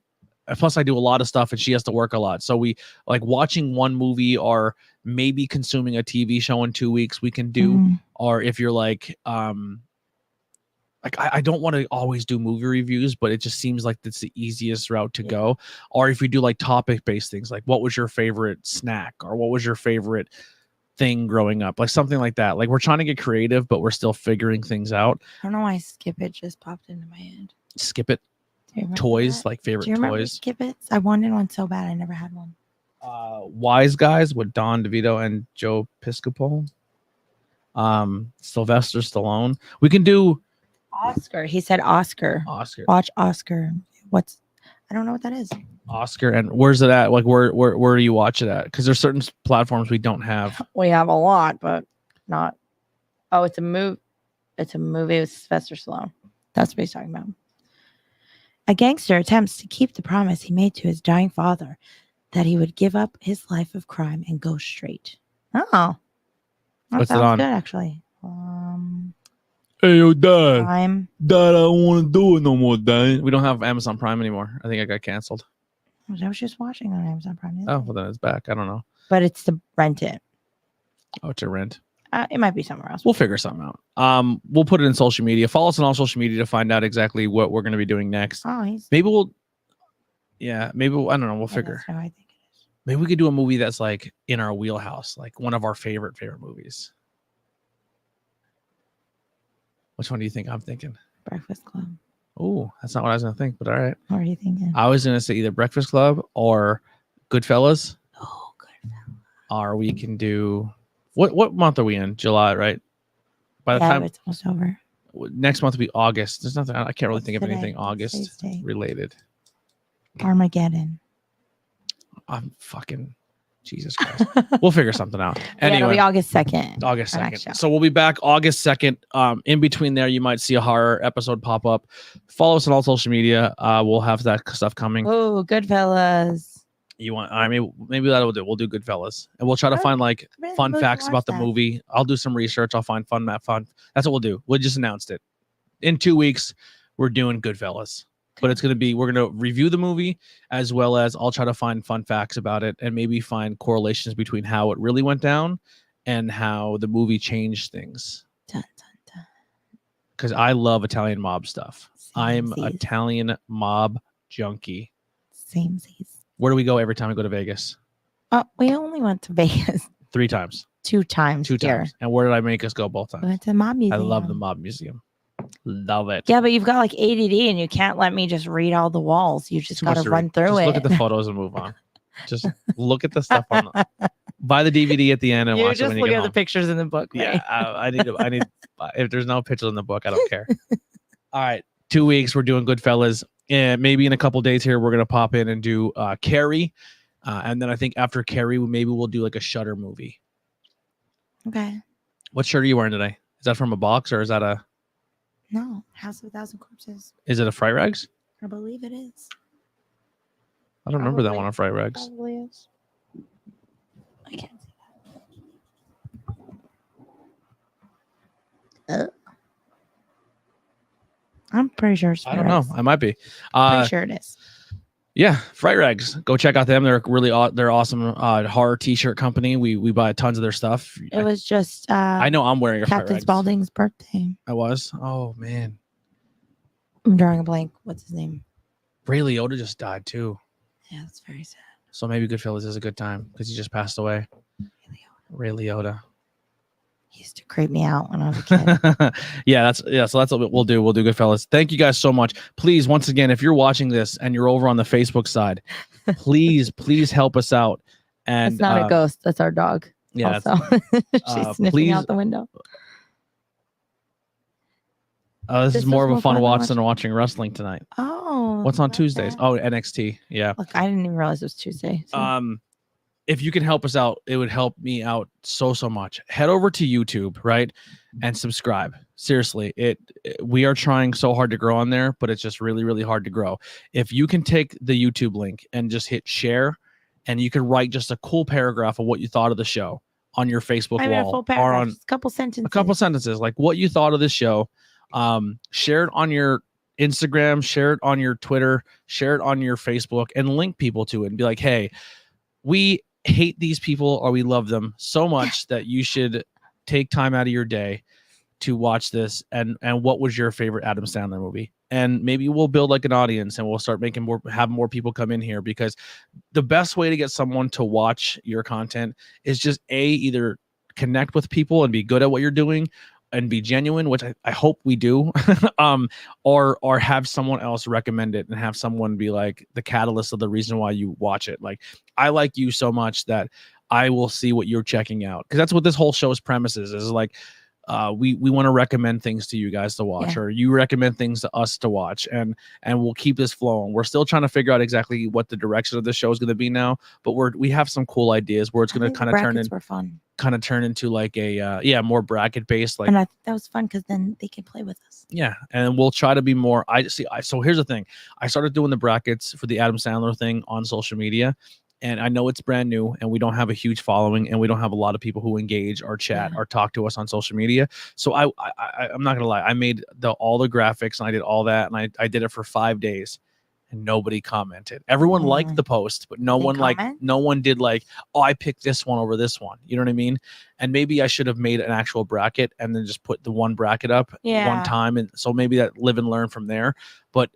plus I do a lot of stuff and she has to work a lot. So we watching one movie or maybe consuming a TV show in 2 weeks we can do, or if you're I don't want to always do movie reviews, but it just seems like it's the easiest route to go. Or if we do topic-based things, like what was your favorite snack or what was your favorite thing growing up, something like that. We're trying to get creative, but we're still figuring things out. I don't know why Skip It just popped into my head. Skip It? Toys, favorite Do you remember toys. Skip It? I wanted one so bad. I never had one. Wise Guys with Don DeVito and Joe Piscopo. Sylvester Stallone. We can do Oscar. He said Oscar. Oscar. Watch Oscar. I don't know what that is. Oscar, and where's it at? Like where do you watch it at? Because there's certain platforms we don't have. We have a lot, but not. Oh, it's a movie. It's a movie with Sylvester Stallone. That's what he's talking about. A gangster attempts to keep the promise he made to his dying father that he would give up his life of crime and go straight. Oh, that What's it sounds on? good, actually. Hey, yo, Dad. Prime. Dad, I don't want to do it no more, Dad. We don't have Amazon Prime anymore. I think I got canceled. I was just watching on Amazon Prime. Oh, well, then it's back. I don't know. But it's to rent it. Oh, to rent. It might be somewhere else. We'll figure something out. We'll put it in social media. Follow us on all social media to find out exactly what we're going to be doing next. Oh, he's. Maybe we'll. Yeah, maybe I don't know. We'll figure. That's how I think it is. Maybe we could do a movie that's like in our wheelhouse, like one of our favorite movies. Which one do you think I'm thinking? Breakfast Club. Oh, that's not what I was going to think, but all right. What are you thinking? I was going to say either Breakfast Club or Goodfellas. Oh, Goodfellas. Or we can do what month are we in? July, right? By the time it's almost over. Next month will be August. There's nothing. I can't really think of Today? anything August related. Armageddon. I'm fucking Jesus Christ. We'll figure something out. It'll Anyway, be August 2nd. August our next 2nd. show. So we'll be back August 2nd. In between there, you might see a horror episode pop up. Follow us on all social media. We'll have that stuff coming. Oh, Goodfellas. You want? I mean, maybe that'll do. We'll do Goodfellas, and we'll try to find like fun facts about the movie. I'll do some research. I'll find fun. That's what we'll do. We just announced it. In 2 weeks, we're doing Goodfellas. But it's going to be, we're going to review the movie as well as I'll try to find fun facts about it and maybe find correlations between how it really went down and how the movie changed things. Because I love Italian mob stuff. I'm Italian mob junkie. Same. Where do we go every time we go to Vegas? We only went to Vegas 3 times. 2 times. 2 times. And where did I make us go both times? We went to the mob museum. I love the mob museum. Love it. Yeah, but you've got like ADD and you can't let me just read all the walls. You just got to run through it. Look at the photos and move on. Just look at the stuff on buy the DVD at the end and watch it when you get home. Look at the pictures in the book. Yeah, I need if there's no pictures in the book, I don't care. All right, 2 weeks we're doing Goodfellas, and maybe in a couple days here we're gonna pop in and do Carrie, and then I think after Carrie maybe we'll do like a Shudder movie. Okay. What shirt are you wearing today? Is that from a box or is that a? No, House of a Thousand Corpses. Is it a Fright Rags? I believe it is. I don't remember that one on Fright Rags. Probably is. I can't see that. I'm pretty sure it's I don't know. I might be. Pretty sure it is. Yeah, Fright Rags. Go check out them. They're they're awesome horror t-shirt company. We buy tons of their stuff. It was just I know I'm wearing a Fright Captain Rags. Spaulding's birthday. I was. Oh man. I'm drawing a blank. What's his name? Ray Liotta just died too. Yeah, that's very sad. So maybe Goodfellas is a good time because he just passed away. Ray Liotta. He used to creep me out when I was a kid. So that's what we'll do. We'll do Goodfellas. Thank you guys so much. Please, once again, if you're watching this and you're over on the Facebook side, please help us out. And it's not a ghost. That's our dog. Yeah. She's sniffing out the window. This is more of a fun watch than watching wrestling tonight. Oh. What's on Tuesdays? Oh, NXT. Yeah. Look, I didn't even realize it was Tuesday. So. If you can help us out, it would help me out so much. Head over to YouTube, right, and subscribe. Seriously, we are trying so hard to grow on there, but it's just really hard to grow. If you can take the YouTube link and just hit share, and you can write just a cool paragraph of what you thought of the show on your Facebook wall, a full paragraph, or on a couple sentences, like what you thought of this show. Share it on your Instagram, share it on your Twitter, share it on your Facebook, and link people to it and be like, hey, we hate these people or we love them so much that you should take time out of your day to watch this. And what was your favorite Adam Sandler movie? And maybe we'll build like an audience and we'll start have more people come in here, because the best way to get someone to watch your content is just either connect with people and be good at what you're doing and be genuine, which I hope we do, or have someone else recommend it and have someone be like the catalyst of the reason why you watch it. Like, I like you so much that I will see what you're checking out, because that's what this whole show's premise is like, we want to recommend things to you guys to watch, or you recommend things to us to watch, and we'll keep this flowing. We're still trying to figure out exactly what the direction of the show is going to be now, but we have some cool ideas where it's going to kind of turn into like a more bracket based, like, and I think that was fun because then they can play with us. Yeah, and we'll try to be more. So here's the thing: I started doing the brackets for the Adam Sandler thing on social media. And I know it's brand new and we don't have a huge following and we don't have a lot of people who engage or chat or talk to us on social media. So I'm not gonna lie, I made all the graphics and I did all that, and I did it for 5 days and nobody commented. Everyone liked the post, but no one did like, oh, I picked this one over this one. You know what I mean? And maybe I should have made an actual bracket and then just put the one bracket up one time. And so maybe that live and learn from there. But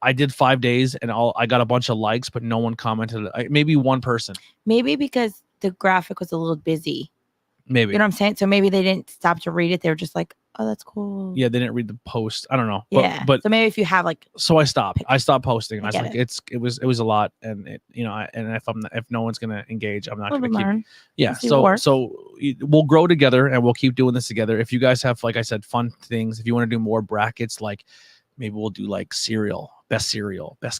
I did 5 days and I got a bunch of likes, but no one commented. Maybe one person. Maybe because the graphic was a little busy. Maybe. You know what I'm saying? So maybe they didn't stop to read it. They were just like, oh, that's cool. Yeah, they didn't read the post. I don't know. But so maybe if you have like. So I stopped. I stopped posting. I was like, it was a lot, and if no one's gonna engage, I'm not gonna keep. Yeah. So we'll grow together and we'll keep doing this together. If you guys have, like I said, fun things, if you want to do more brackets, like maybe we'll do like cereal, best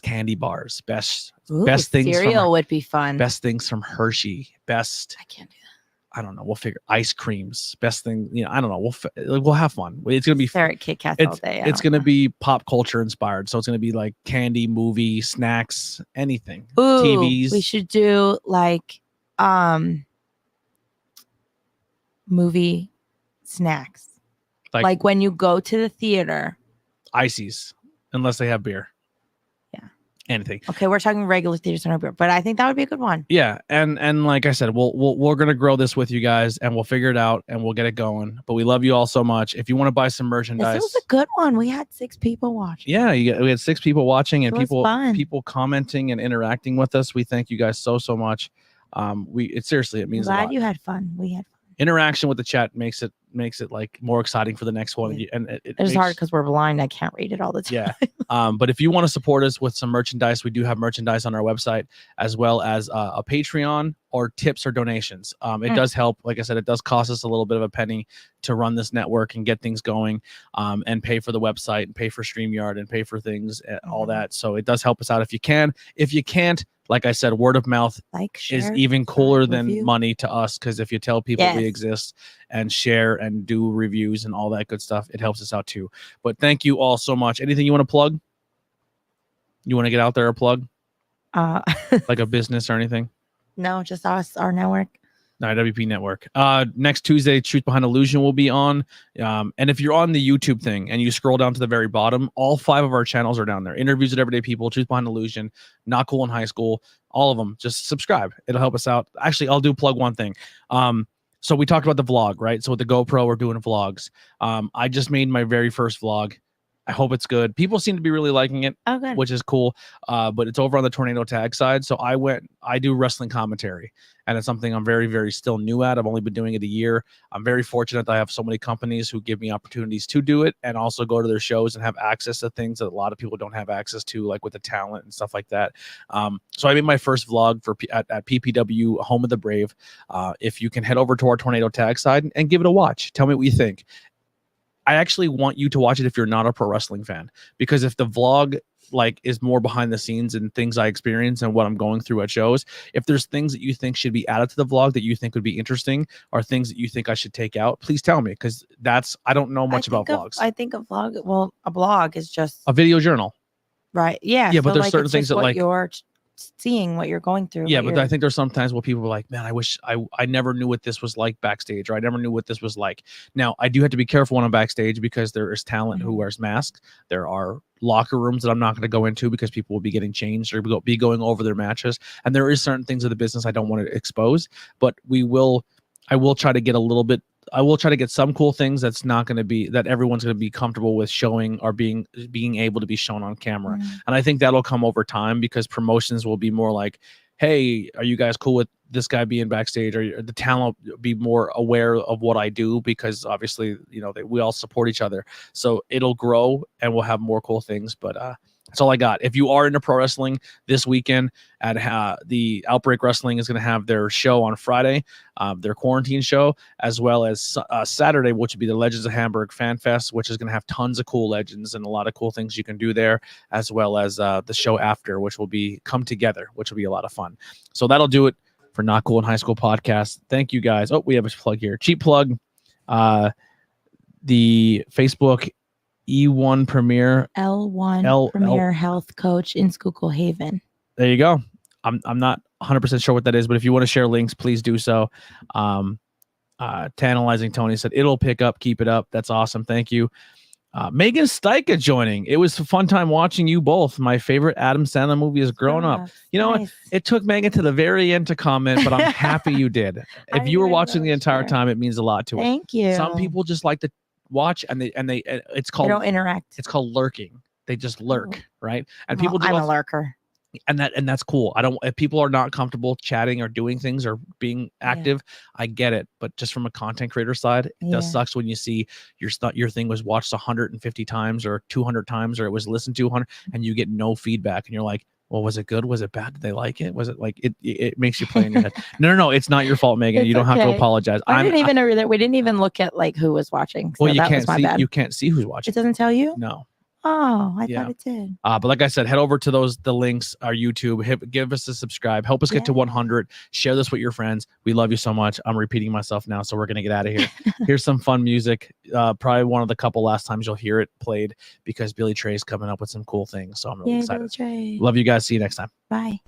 candy bars, best things. Cereal would be fun. Best things from Hershey. Best. I can't do that. I don't know. We'll figure ice creams. Best thing. I don't know. We'll have fun. It's gonna be. Stare at Kit Kats all day. It's gonna be pop culture inspired. So it's gonna be like candy, movie, snacks, anything. Ooh, TVs. We should do like movie snacks. Like when you go to the theater. Ices, unless they have beer. Yeah. Anything. Okay, we're talking regular theaters and no beer, but I think that would be a good one. Yeah, and like I said, we're gonna grow this with you guys, and we'll figure it out, and we'll get it going. But we love you all so much. If you want to buy some merchandise, this was a good one. We had 6 people watching. Yeah, we had 6 people watching, and people commenting and interacting with us. We thank you guys so much. Seriously, it means a lot. Glad you had fun. We had fun. Interaction with the chat makes it like more exciting for the next one. And it's hard because we're blind. I can't read it all the time. Yeah. But if you want to support us with some merchandise, we do have merchandise on our website, as well as a Patreon or tips or donations. It does help. Like I said, it does cost us a little bit of a penny to run this network and get things going, and pay for the website and pay for StreamYard and pay for things, all that. So it does help us out if you can. If you can't, like I said, word of mouth is even cooler than money to us, because if you tell people we exist and share and do reviews and all that good stuff, it helps us out too. But thank you all so much. Anything you want to plug? You want to get out there or plug? Like a business or anything? No, just us, our network. IWP Network. Next Tuesday, Truth Behind Illusion will be on. And if you're on the YouTube thing and you scroll down to the very bottom, all 5 of our channels are down there. Interviews with Everyday People, Truth Behind Illusion, Not Cool in High School, all of them. Just subscribe. It'll help us out. Actually, I'll plug one thing. So we talked about the vlog, right? So with the GoPro, we're doing vlogs. I just made my very first vlog. I hope it's good. People seem to be really liking it, which is cool. But it's over on the Tornado Tag side. So I do wrestling commentary, and it's something I'm very, very still new at. I've only been doing it a year. I'm very fortunate that I have so many companies who give me opportunities to do it, and also go to their shows and have access to things that a lot of people don't have access to, like with the talent and stuff like that. So I made my first vlog at PPW Home of the Brave. If you can head over to our Tornado Tag side and give it a watch, tell me what you think. I actually want you to watch it if you're not a pro wrestling fan, because if the vlog is more behind the scenes and things I experience and what I'm going through at shows, if there's things that you think should be added to the vlog that you think would be interesting, or things that you think I should take out, please tell me, because I don't know much about vlogs. I think a blog is just a video journal. Right. Yeah. Yeah, but there's certain things that you're seeing, what you're going through. Yeah, but I think there's sometimes where people are like, man, I wish I never knew what this was like backstage, or I never knew what this was like. Now, I do have to be careful when I'm backstage, because there is talent who wears masks. There are locker rooms that I'm not going to go into because people will be getting changed or be going over their matches. And there is certain things of the business I don't want to expose, but I will try to get a little bit. I will try to get some cool things that's not going to be that everyone's going to be comfortable with showing, or being able to be shown on camera. And I think that'll come over time, because promotions will be more like, hey, are you guys cool with this guy being backstage? Or the talent will be more aware of what I do, because obviously, we all support each other. So it'll grow and we'll have more cool things. But That's all I got. If you are into pro wrestling this weekend, at the Outbreak Wrestling is going to have their show on Friday, their quarantine show, as well as Saturday, which would be the Legends of Hamburg Fan Fest, which is going to have tons of cool legends and a lot of cool things you can do there, as well as the show after, which will be Come Together, which will be a lot of fun. So that'll do it for Not Cool in High School podcast. Thank you guys. Oh, we have a plug here. Cheap plug. The Facebook E1 Premier L1 Premier Health Coach in Schuylkill Haven. There you go. I'm not 100% sure what that is, but if you want to share links, please do so. Tantalizing Tony said it'll pick up. Keep it up. That's awesome. Thank you. Megan Styka joining. It was a fun time watching you both. My favorite Adam Sandler movie is Grown Up. You know what? It took Megan to the very end to comment, but I'm happy you did. If you were watching the entire time, it means a lot to us. Thank you. Some people just like to watch and they it's called, they don't interact. It's called lurking. They just lurk, right? And people do. I'm a lurker. And that's cool. If people are not comfortable chatting or doing things or being active, I get it. But just from a content creator side, it does sucks when you see your thing was watched 150 times or 200 times, or it was listened to 100 and you get no feedback. And you're like, well, was it good? Was it bad? Did they like it? Was it like it makes you play in your head? No, it's not your fault, Megan. You don't have to apologize. We didn't even look at like who was watching. So well, you can't see who's watching. It doesn't tell you? No. Oh, I thought it did. But like I said, head over to the links, our YouTube, give us a subscribe, help us get to 100, share this with your friends. We love you so much. I'm repeating myself now, so we're going to get out of here. Here's some fun music. Probably one of the couple last times you'll hear it played because Billy Trey's coming up with some cool things. So I'm really excited. Love you guys. See you next time. Bye.